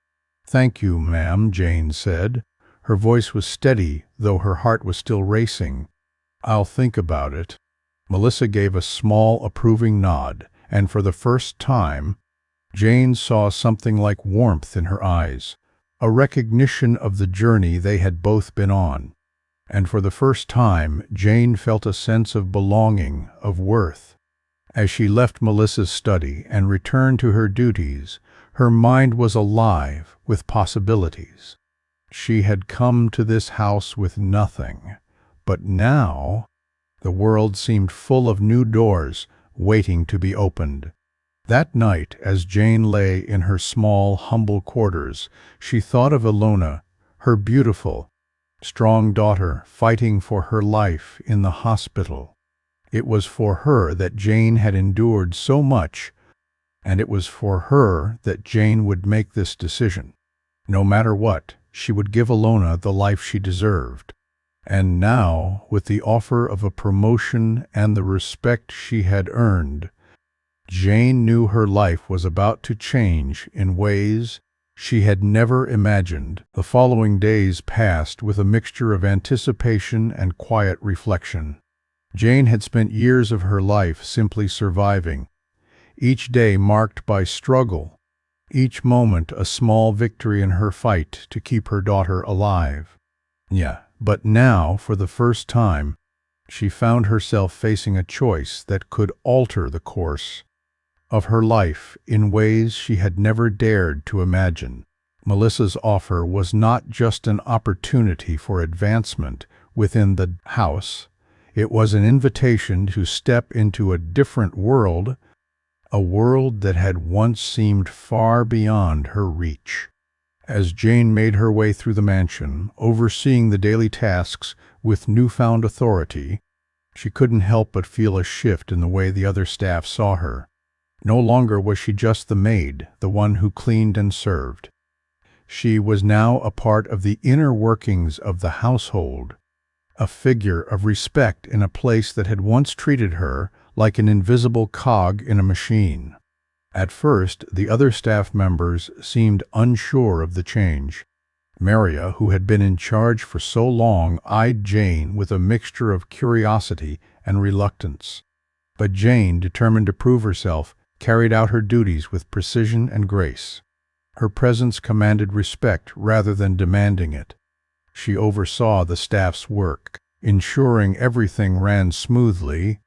"Thank you, ma'am," Jane said. Her voice was steady, though her heart was still racing. "I'll think about it." Melissa gave a small, approving nod, and for the first time, Jane saw something like warmth in her eyes, a recognition of the journey they had both been on. And for the first time, Jane felt a sense of belonging, of worth. As she left Melissa's study and returned to her duties, her mind was alive with possibilities. She had come to this house with nothing, but now the world seemed full of new doors waiting to be opened. That night, as Jane lay in her small, humble quarters, she thought of Ilona, her beautiful, strong daughter, fighting for her life in the hospital. It was for her that Jane had endured so much, and it was for her that Jane would make this decision. No matter what, she would give Ilona the life she deserved. And now, with the offer of a promotion and the respect she had earned, Jane knew her life was about to change in ways she had never imagined. The following days passed with a mixture of anticipation and quiet reflection. Jane had spent years of her life simply surviving, each day marked by struggle, each moment a small victory in her fight to keep her daughter alive. But now, for the first time, she found herself facing a choice that could alter the course of her life in ways she had never dared to imagine. Melissa's offer was not just an opportunity for advancement within the house. It was an invitation to step into a different world, a world that had once seemed far beyond her reach. As Jane made her way through the mansion, overseeing the daily tasks with newfound authority, she couldn't help but feel a shift in the way the other staff saw her. No longer was she just the maid, the one who cleaned and served. She was now a part of the inner workings of the household, a figure of respect in a place that had once treated her like an invisible cog in a machine. At first, the other staff members seemed unsure of the change. Maria, who had been in charge for so long, eyed Jane with a mixture of curiosity and reluctance. But Jane, determined to prove herself, carried out her duties with precision and grace. Her presence commanded respect rather than demanding it. She oversaw the staff's work, ensuring everything ran smoothly,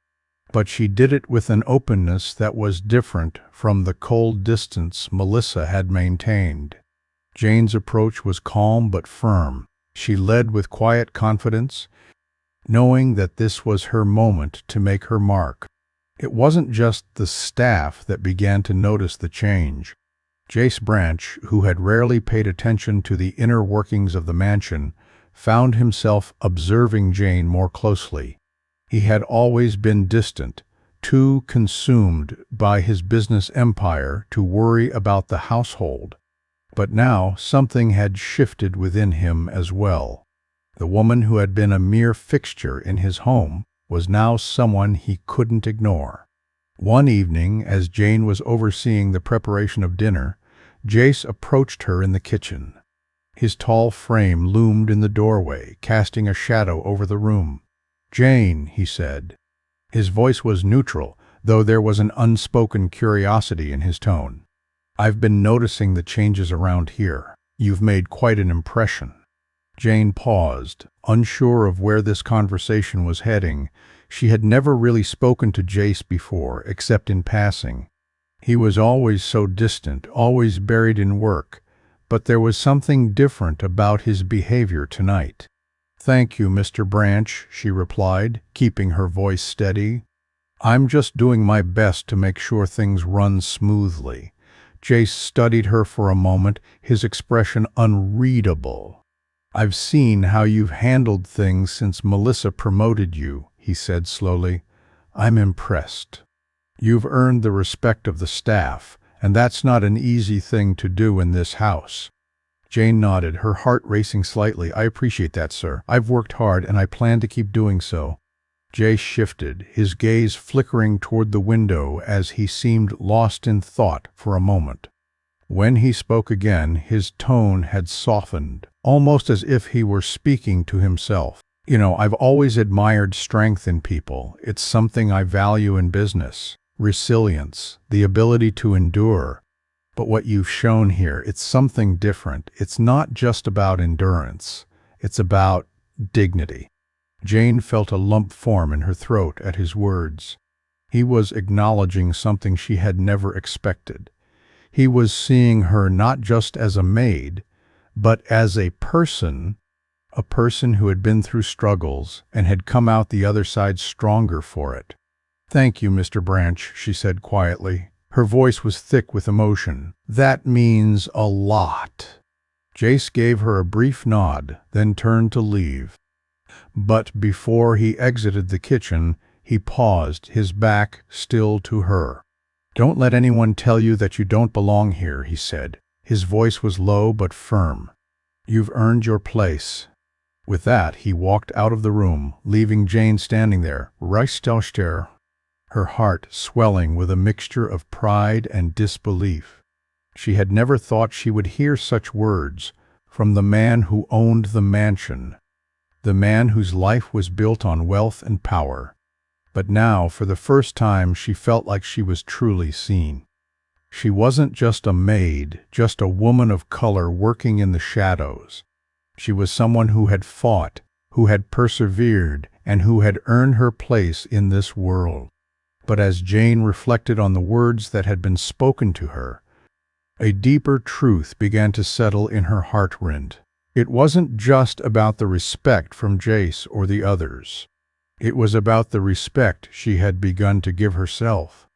but she did it with an openness that was different from the cold distance Melissa had maintained. Jane's approach was calm but firm. She led with quiet confidence, knowing that this was her moment to make her mark. It wasn't just the staff that began to notice the change. Jace Branch, who had rarely paid attention to the inner workings of the mansion, found himself observing Jane more closely. He had always been distant, too consumed by his business empire to worry about the household. But now something had shifted within him as well. The woman who had been a mere fixture in his home was now someone he couldn't ignore. One evening, as Jane was overseeing the preparation of dinner, Jace approached her in the kitchen. His tall frame loomed in the doorway, casting a shadow over the room. "Jane," he said. His voice was neutral, though there was an unspoken curiosity in his tone. "I've been noticing the changes around here. You've made quite an impression." Jane paused, unsure of where this conversation was heading. She had never really spoken to Jace before, except in passing. He was always so distant, always buried in work, but there was something different about his behavior tonight. "Thank you, Mr. Branch," she replied, keeping her voice steady. "I'm just doing my best to make sure things run smoothly." Jace studied her for a moment, his expression unreadable. "I've seen how you've handled things since Melissa promoted you," he said slowly. "I'm impressed. You've earned the respect of the staff, and that's not an easy thing to do in this house." Jane nodded, her heart racing slightly. "I appreciate that, sir. I've worked hard, and I plan to keep doing so." Jace shifted, his gaze flickering toward the window as he seemed lost in thought for a moment. When he spoke again, his tone had softened, almost as if he were speaking to himself. I've always admired strength in people. It's something I value in business. Resilience, the ability to endure. But what you've shown here, it's something different. It's not just about endurance. It's about dignity." Jane felt a lump form in her throat at his words. He was acknowledging something she had never expected. He was seeing her not just as a maid, but as a person who had been through struggles and had come out the other side stronger for it. "Thank you, Mr. Branch," she said quietly. Her voice was thick with emotion. "That means a lot." Jace gave her a brief nod, then turned to leave. But before he exited the kitchen, he paused, his back still to her. "Don't let anyone tell you that you don't belong here," he said. His voice was low but firm. "You've earned your place." With that, he walked out of the room, leaving Jane standing there, reichstauschter, her heart swelling with a mixture of pride and disbelief. She had never thought she would hear such words from the man who owned the mansion, the man whose life was built on wealth and power. But now, for the first time, she felt like she was truly seen. She wasn't just a maid, just a woman of color working in the shadows. She was someone who had fought, who had persevered, and who had earned her place in this world. But as Jane reflected on the words that had been spoken to her, a deeper truth began to settle in her heart-rent. It wasn't just about the respect from Jace or the others. It was about the respect she had begun to give herself.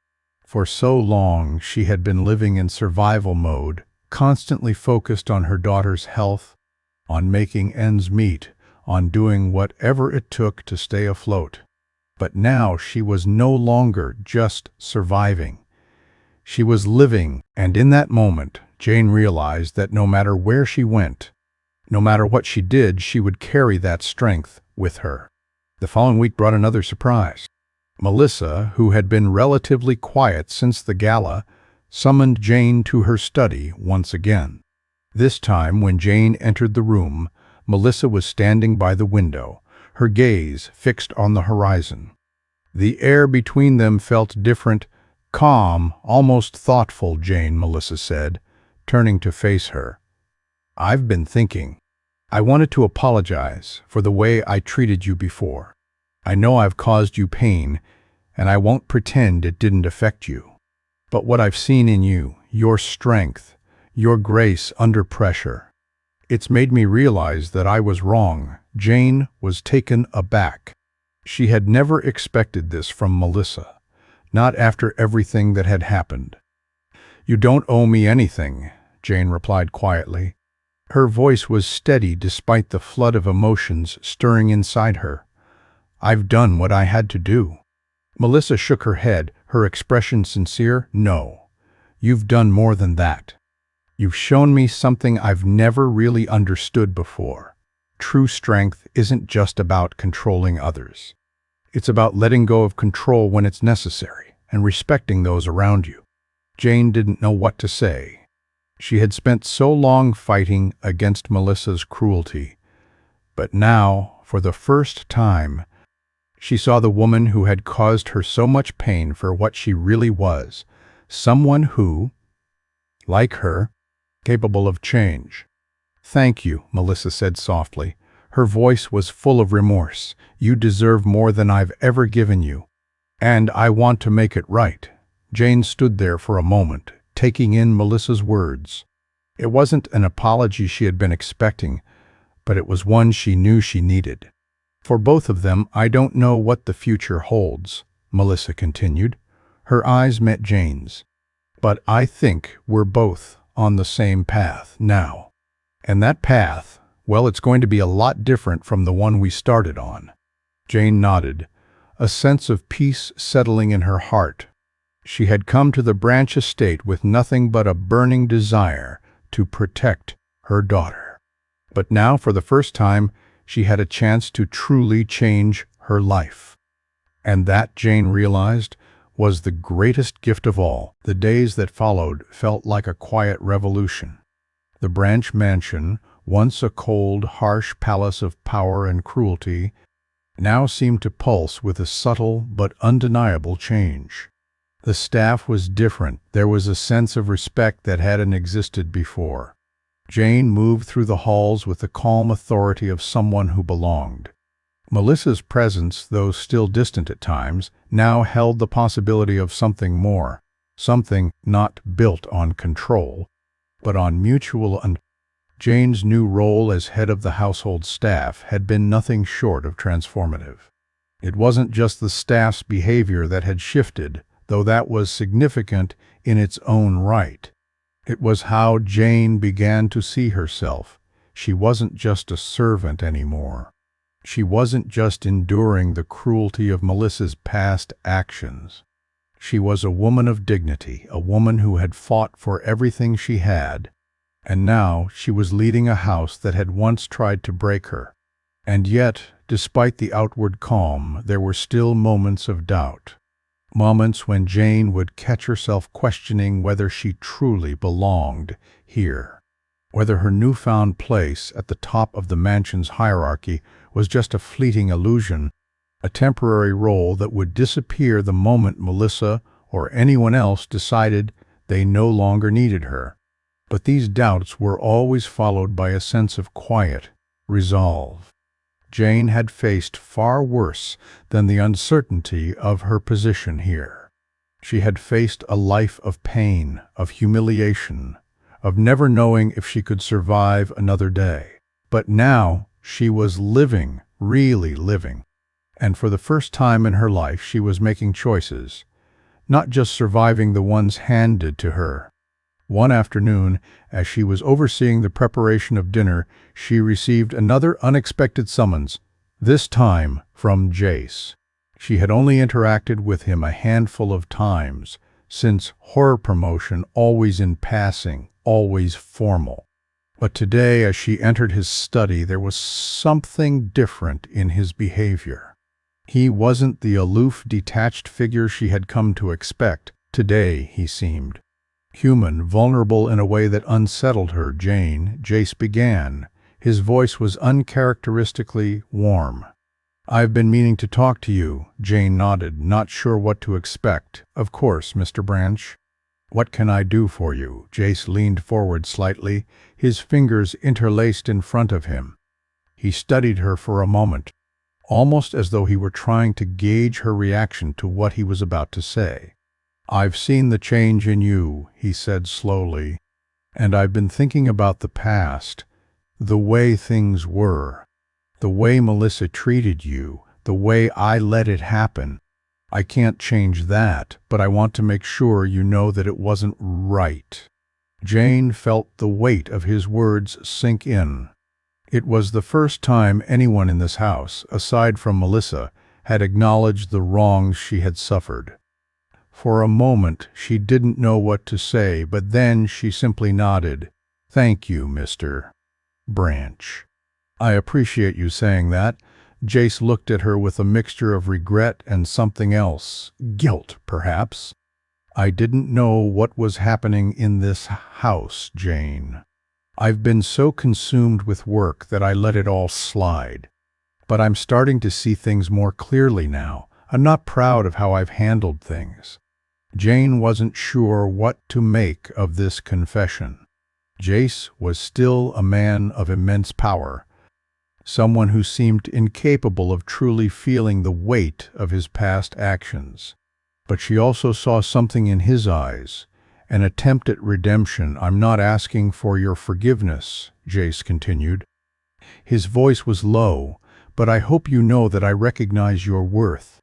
For so long, she had been living in survival mode, constantly focused on her daughter's health, on making ends meet, on doing whatever it took to stay afloat. But now she was no longer just surviving. She was living, and in that moment, Jane realized that no matter where she went, no matter what she did, she would carry that strength with her. The following week brought another surprise. Melissa, who had been relatively quiet since the gala, summoned Jane to her study once again. This time, when Jane entered the room, Melissa was standing by the window, her gaze fixed on the horizon. The air between them felt different, calm, almost thoughtful. "Jane," Melissa said, turning to face her. "I've been thinking. I wanted to apologize for the way I treated you before. I know I've caused you pain, and I won't pretend it didn't affect you. But what I've seen in you, your strength, your grace under pressure, it's made me realize that I was wrong." Jane was taken aback. She had never expected this from Melissa, not after everything that had happened. "You don't owe me anything," Jane replied quietly. Her voice was steady despite the flood of emotions stirring inside her. "I've done what I had to do." Melissa shook her head, her expression sincere. "No, you've done more than that. You've shown me something I've never really understood before. True strength isn't just about controlling others. It's about letting go of control when it's necessary and respecting those around you." Jane didn't know what to say. She had spent so long fighting against Melissa's cruelty, but now, for the first time, she saw the woman who had caused her so much pain for what she really was, someone who, like her, capable of change. "Thank you," Melissa said softly. Her voice was full of remorse. "You deserve more than I've ever given you, and I want to make it right." Jane stood there for a moment, taking in Melissa's words. It wasn't an apology she had been expecting, but it was one she knew she needed. "For both of them, I don't know what the future holds," Melissa continued. Her eyes met Jane's. "But I think we're both on the same path now. And that path, well, it's going to be a lot different from the one we started on." Jane nodded, a sense of peace settling in her heart. She had come to the Branch estate with nothing but a burning desire to protect her daughter. But now, for the first time, she had a chance to truly change her life. And that, Jane realized, was the greatest gift of all. The days that followed felt like a quiet revolution. The Branch mansion, once a cold, harsh palace of power and cruelty, now seemed to pulse with a subtle but undeniable change. The staff was different. There was a sense of respect that hadn't existed before. Jane moved through the halls with the calm authority of someone who belonged. Melissa's presence, though still distant at times, now held the possibility of something more, something not built on control, but on mutual understanding. Jane's new role as head of the household staff had been nothing short of transformative. It wasn't just the staff's behavior that had shifted, though that was significant in its own right. It was how Jane began to see herself. She wasn't just a servant anymore. She wasn't just enduring the cruelty of Melissa's past actions. She was a woman of dignity, a woman who had fought for everything she had, and now she was leading a house that had once tried to break her. And yet, despite the outward calm, there were still moments of doubt. Moments when Jane would catch herself questioning whether she truly belonged here, whether her newfound place at the top of the mansion's hierarchy was just a fleeting illusion, a temporary role that would disappear the moment Melissa or anyone else decided they no longer needed her. But these doubts were always followed by a sense of quiet resolve. Jane had faced far worse than the uncertainty of her position here. She had faced a life of pain, of humiliation, of never knowing if she could survive another day. But now she was living, really living. And for the first time in her life she was making choices, not just surviving the ones handed to her. One afternoon, as she was overseeing the preparation of dinner, she received another unexpected summons, this time from Jace. She had only interacted with him a handful of times, since horror promotion, always in passing, always formal. But today, as she entered his study, there was something different in his behavior. He wasn't the aloof, detached figure she had come to expect. Today, he seemed human, vulnerable in a way that unsettled her. "Jane," Jace began. His voice was uncharacteristically warm. "I've been meaning to talk to you," Jane nodded, not sure what to expect. "Of course, Mr. Branch. What can I do for you?" Jace leaned forward slightly, his fingers interlaced in front of him. He studied her for a moment, almost as though he were trying to gauge her reaction to what he was about to say. "I've seen the change in you," he said slowly, "and I've been thinking about the past, the way things were, the way Melissa treated you, the way I let it happen. I can't change that, but I want to make sure you know that it wasn't right." Jane felt the weight of his words sink in. It was the first time anyone in this house, aside from Melissa, had acknowledged the wrongs she had suffered. For a moment she didn't know what to say, but then she simply nodded. "Thank you, Mr. Branch. I appreciate you saying that." Jace looked at her with a mixture of regret and something else. Guilt, perhaps. "I didn't know what was happening in this house, Jane. I've been so consumed with work that I let it all slide. But I'm starting to see things more clearly now. I'm not proud of how I've handled things." Jane wasn't sure what to make of this confession. Jace was still a man of immense power, someone who seemed incapable of truly feeling the weight of his past actions. But she also saw something in his eyes, an attempt at redemption. "I'm not asking for your forgiveness," Jace continued. His voice was low, "but I hope you know that I recognize your worth.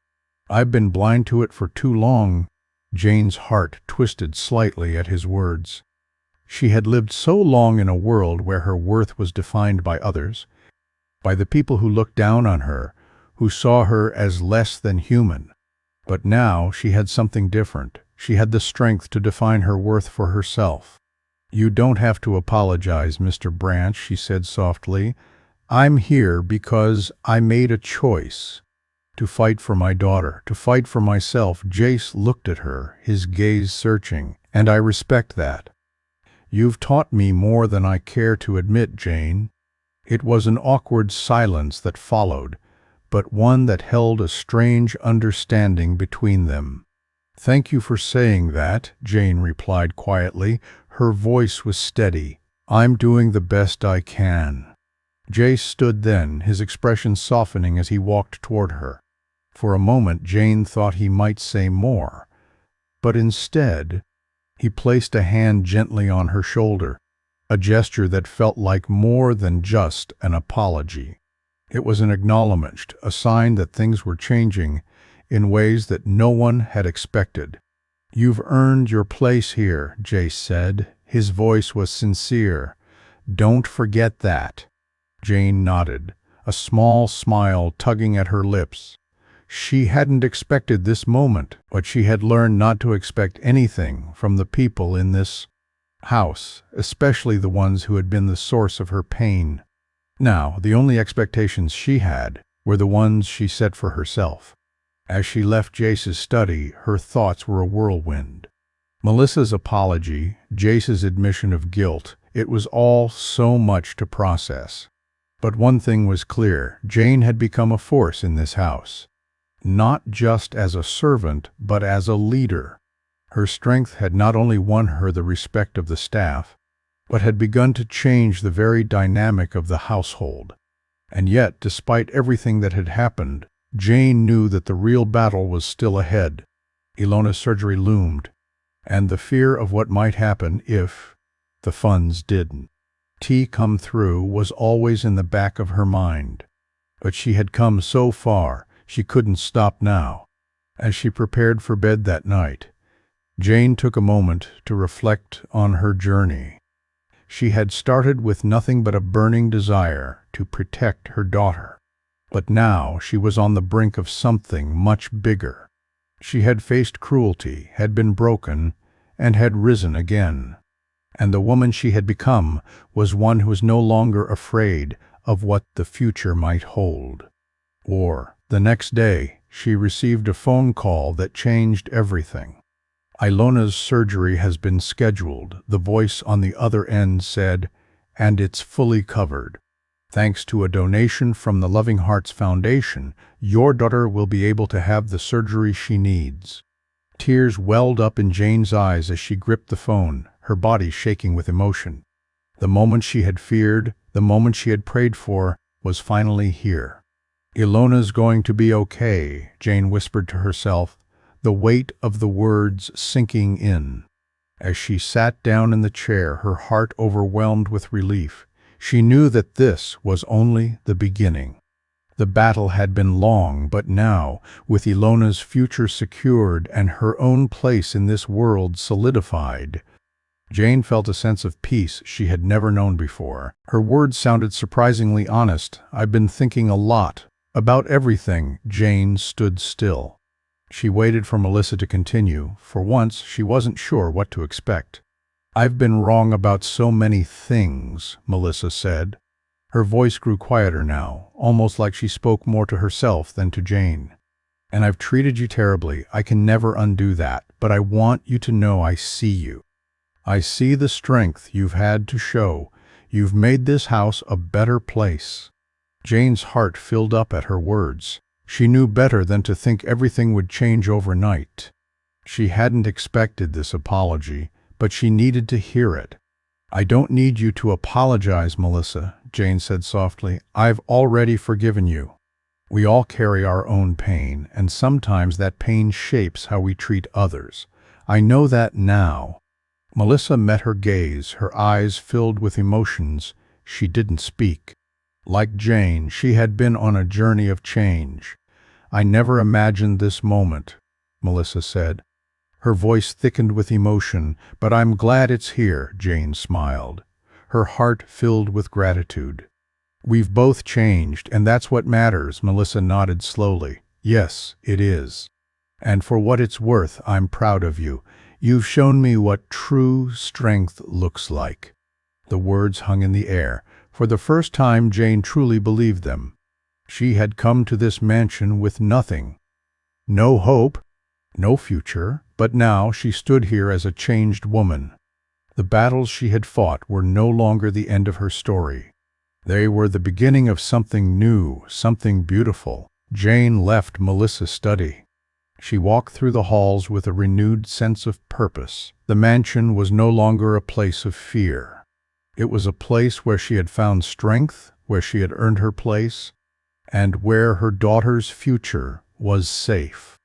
I've been blind to it for too long." Jane's heart twisted slightly at his words. She had lived so long in a world where her worth was defined by others, by the people who looked down on her, who saw her as less than human. But now she had something different. She had the strength to define her worth for herself. "You don't have to apologize, Mr. Branch," she said softly. "I'm here because I made a choice. To fight for my daughter, to fight for myself." Jace looked at her, his gaze searching. "And I respect that. You've taught me more than I care to admit, Jane." It was an awkward silence that followed, but one that held a strange understanding between them. "Thank you for saying that," Jane replied quietly. Her voice was steady. "I'm doing the best I can." Jace stood then, his expression softening as he walked toward her. For a moment Jane thought he might say more, but instead he placed a hand gently on her shoulder, a gesture that felt like more than just an apology. It was an acknowledgment, a sign that things were changing in ways that no one had expected. "You've earned your place here," Jace said. His voice was sincere. "Don't forget that." Jane nodded, a small smile tugging at her lips. She hadn't expected this moment, but she had learned not to expect anything from the people in this house, especially the ones who had been the source of her pain. Now, the only expectations she had were the ones she set for herself. As she left Jace's study, her thoughts were a whirlwind. Melissa's apology, Jace's admission of guilt, it was all so much to process. But one thing was clear: Jane had become a force in this house. Not just as a servant, but as a leader. Her strength had not only won her the respect of the staff, but had begun to change the very dynamic of the household. And yet, despite everything that had happened, Jane knew that the real battle was still ahead. Ilona's surgery loomed, and the fear of what might happen if the funds didn't come through was always in the back of her mind. But she had come so far, she couldn't stop now. As she prepared for bed that night, Jane took a moment to reflect on her journey. She had started with nothing but a burning desire to protect her daughter. But now she was on the brink of something much bigger. She had faced cruelty, had been broken, and had risen again. And the woman she had become was one who was no longer afraid of what the future might hold. The next day, she received a phone call that changed everything. "Ilona's surgery has been scheduled," the voice on the other end said, "and it's fully covered. Thanks to a donation from the Loving Hearts Foundation, your daughter will be able to have the surgery she needs." Tears welled up in Jane's eyes as she gripped the phone, her body shaking with emotion. The moment she had feared, the moment she had prayed for, was finally here. "Ilona's going to be okay," Jane whispered to herself, the weight of the words sinking in. As she sat down in the chair, her heart overwhelmed with relief. She knew that this was only the beginning. The battle had been long, but now, with Ilona's future secured and her own place in this world solidified, Jane felt a sense of peace she had never known before. Her words sounded surprisingly honest. "I've been thinking a lot about everything." Jane stood still. She waited for Melissa to continue. For once, she wasn't sure what to expect. "I've been wrong about so many things," Melissa said. Her voice grew quieter now, almost like she spoke more to herself than to Jane. "And I've treated you terribly. I can never undo that, but I want you to know I see you. I see the strength you've had to show. You've made this house a better place." Jane's heart filled up at her words. She knew better than to think everything would change overnight. She hadn't expected this apology, but she needed to hear it. "I don't need you to apologize, Melissa," Jane said softly. "I've already forgiven you. We all carry our own pain, and sometimes that pain shapes how we treat others. I know that now." Melissa met her gaze, her eyes filled with emotions. She didn't speak. Like Jane, she had been on a journey of change. "I never imagined this moment," Melissa said. Her voice thickened with emotion. "But I'm glad it's here," Jane smiled, her heart filled with gratitude. "We've both changed, and that's what matters." Melissa nodded slowly. "Yes, it is. And for what it's worth, I'm proud of you. You've shown me what true strength looks like." The words hung in the air. For the first time, Jane truly believed them. She had come to this mansion with nothing. No hope, no future, but now she stood here as a changed woman. The battles she had fought were no longer the end of her story. They were the beginning of something new, something beautiful. Jane left Melissa's study. She walked through the halls with a renewed sense of purpose. The mansion was no longer a place of fear. It was a place where she had found strength, where she had earned her place, and where her daughter's future was safe.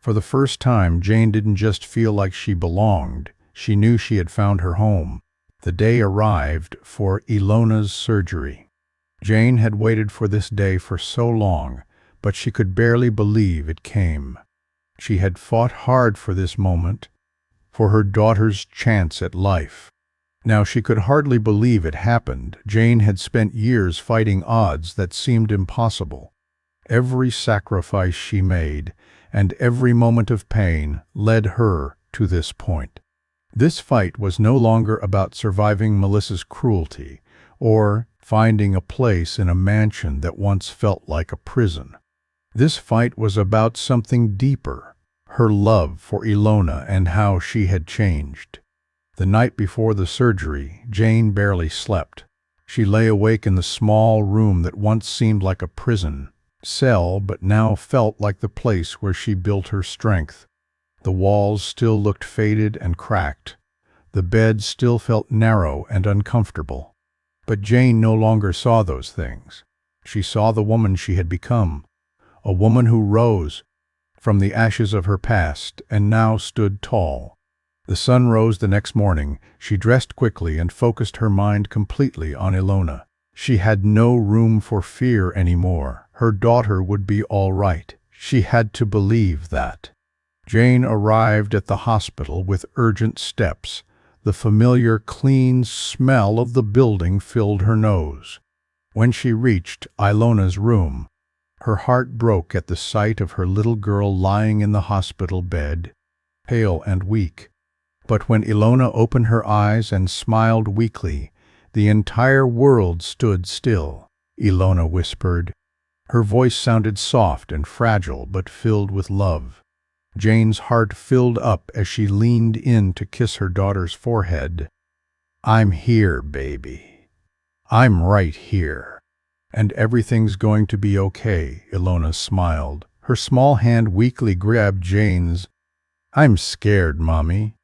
For the first time, Jane didn't just feel like she belonged. She knew she had found her home. The day arrived for Ilona's surgery. Jane had waited for this day for so long, but she could barely believe it came. She had fought hard for this moment, for her daughter's chance at life. Now she could hardly believe it happened. Jane had spent years fighting odds that seemed impossible. Every sacrifice she made, and every moment of pain, led her to this point. This fight was no longer about surviving Melissa's cruelty, or finding a place in a mansion that once felt like a prison. This fight was about something deeper, her love for Ilona and how she had changed. The night before the surgery, Jane barely slept. She lay awake in the small room that once seemed like a prison cell, but now felt like the place where she built her strength. The walls still looked faded and cracked. The bed still felt narrow and uncomfortable. But Jane no longer saw those things. She saw the woman she had become, a woman who rose from the ashes of her past and now stood tall. The sun rose the next morning. She dressed quickly and focused her mind completely on Ilona. She had no room for fear anymore. Her daughter would be all right. She had to believe that. Jane arrived at the hospital with urgent steps. The familiar, clean smell of the building filled her nose. When she reached Ilona's room, her heart broke at the sight of her little girl lying in the hospital bed, pale and weak. But when Ilona opened her eyes and smiled weakly, the entire world stood still. Ilona whispered. Her voice sounded soft and fragile, but filled with love. Jane's heart filled up as she leaned in to kiss her daughter's forehead. "I'm here, baby. I'm right here. And everything's going to be okay," Ilona smiled. Her small hand weakly grabbed Jane's. "I'm scared, Mommy."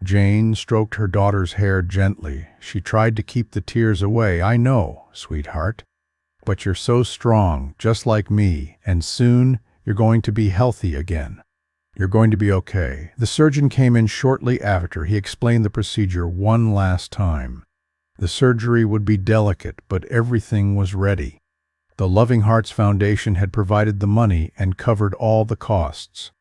Jane stroked her daughter's hair gently. She tried to keep the tears away. "I know, sweetheart. But you're so strong, just like me, and soon you're going to be healthy again. You're going to be okay." The surgeon came in shortly after. He explained the procedure one last time. The surgery would be delicate, but everything was ready. The Loving Hearts Foundation had provided the money and covered all the costs.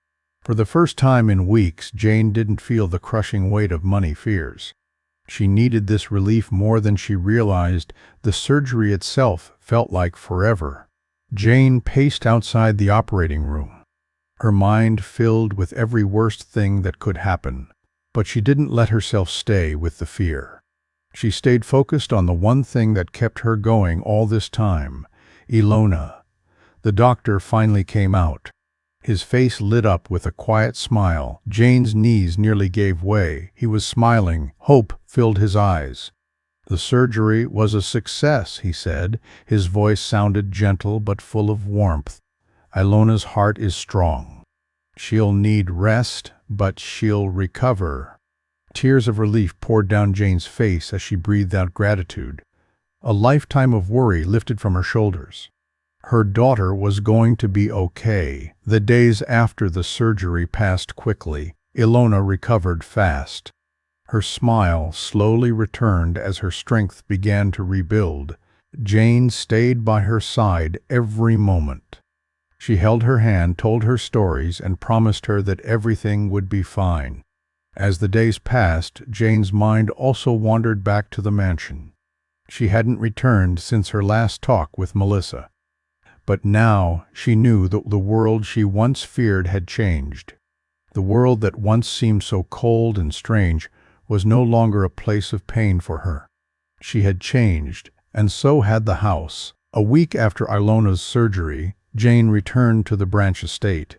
For the first time in weeks, Jane didn't feel the crushing weight of money fears. She needed this relief more than she realized. The surgery itself felt like forever. Jane paced outside the operating room, her mind filled with every worst thing that could happen. But she didn't let herself stay with the fear. She stayed focused on the one thing that kept her going all this time: Ilona. The doctor finally came out. His face lit up with a quiet smile. Jane's knees nearly gave way. He was smiling. Hope filled his eyes. "The surgery was a success," he said. His voice sounded gentle but full of warmth. "Ilona's heart is strong. She'll need rest, but she'll recover." Tears of relief poured down Jane's face as she breathed out gratitude. A lifetime of worry lifted from her shoulders. Her daughter was going to be okay. The days after the surgery passed quickly. Ilona recovered fast. Her smile slowly returned as her strength began to rebuild. Jane stayed by her side every moment. She held her hand, told her stories, and promised her that everything would be fine. As the days passed, Jane's mind also wandered back to the mansion. She hadn't returned since her last talk with Melissa. But now she knew that the world she once feared had changed. The world that once seemed so cold and strange was no longer a place of pain for her. She had changed, and so had the house. A week after Ilona's surgery, Jane returned to the Branch estate.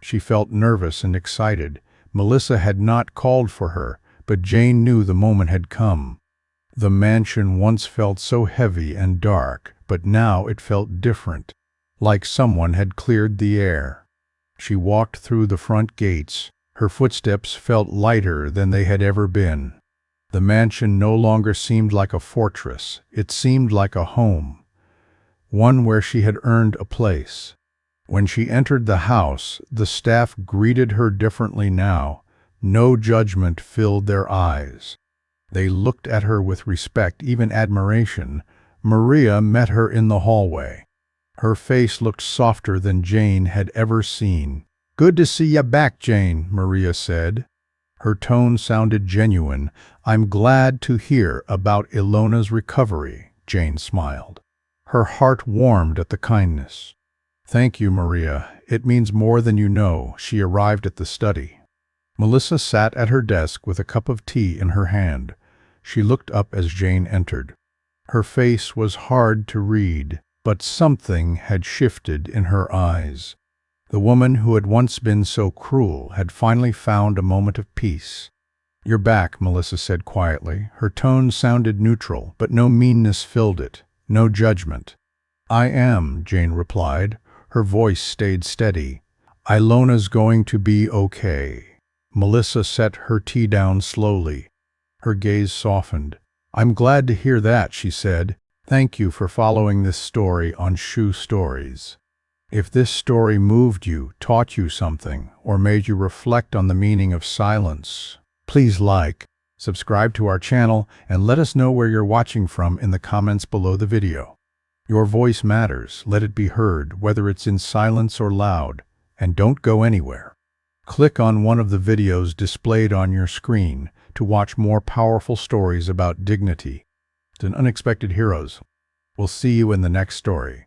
She felt nervous and excited. Melissa had not called for her, but Jane knew the moment had come. The mansion once felt so heavy and dark, but now it felt different, like someone had cleared the air. She walked through the front gates. Her footsteps felt lighter than they had ever been. The mansion no longer seemed like a fortress. It seemed like a home, one where she had earned a place. When she entered the house, the staff greeted her differently now. No judgment filled their eyes. They looked at her with respect, even admiration. Maria met her in the hallway. Her face looked softer than Jane had ever seen. "Good to see ya back, Jane," Maria said. Her tone sounded genuine. "I'm glad to hear about Ilona's recovery," Jane smiled. Her heart warmed at the kindness. "Thank you, Maria. It means more than you know." She arrived at the study. Melissa sat at her desk with a cup of tea in her hand. She looked up as Jane entered. Her face was hard to read, but something had shifted in her eyes. The woman who had once been so cruel had finally found a moment of peace. "You're back," Melissa said quietly. Her tone sounded neutral, but no meanness filled it, no judgment. "I am," Jane replied. Her voice stayed steady. "Ilona's going to be okay." Melissa set her tea down slowly. Her gaze softened. "I'm glad to hear that," she said. "Thank you for following this story on Shoe Stories. If this story moved you, taught you something, or made you reflect on the meaning of silence, please like, subscribe to our channel, and let us know where you're watching from in the comments below the video. Your voice matters. Let it be heard, whether it's in silence or loud. And don't go anywhere. Click on one of the videos displayed on your screen to watch more powerful stories about dignity and unexpected heroes. We'll see you in the next story.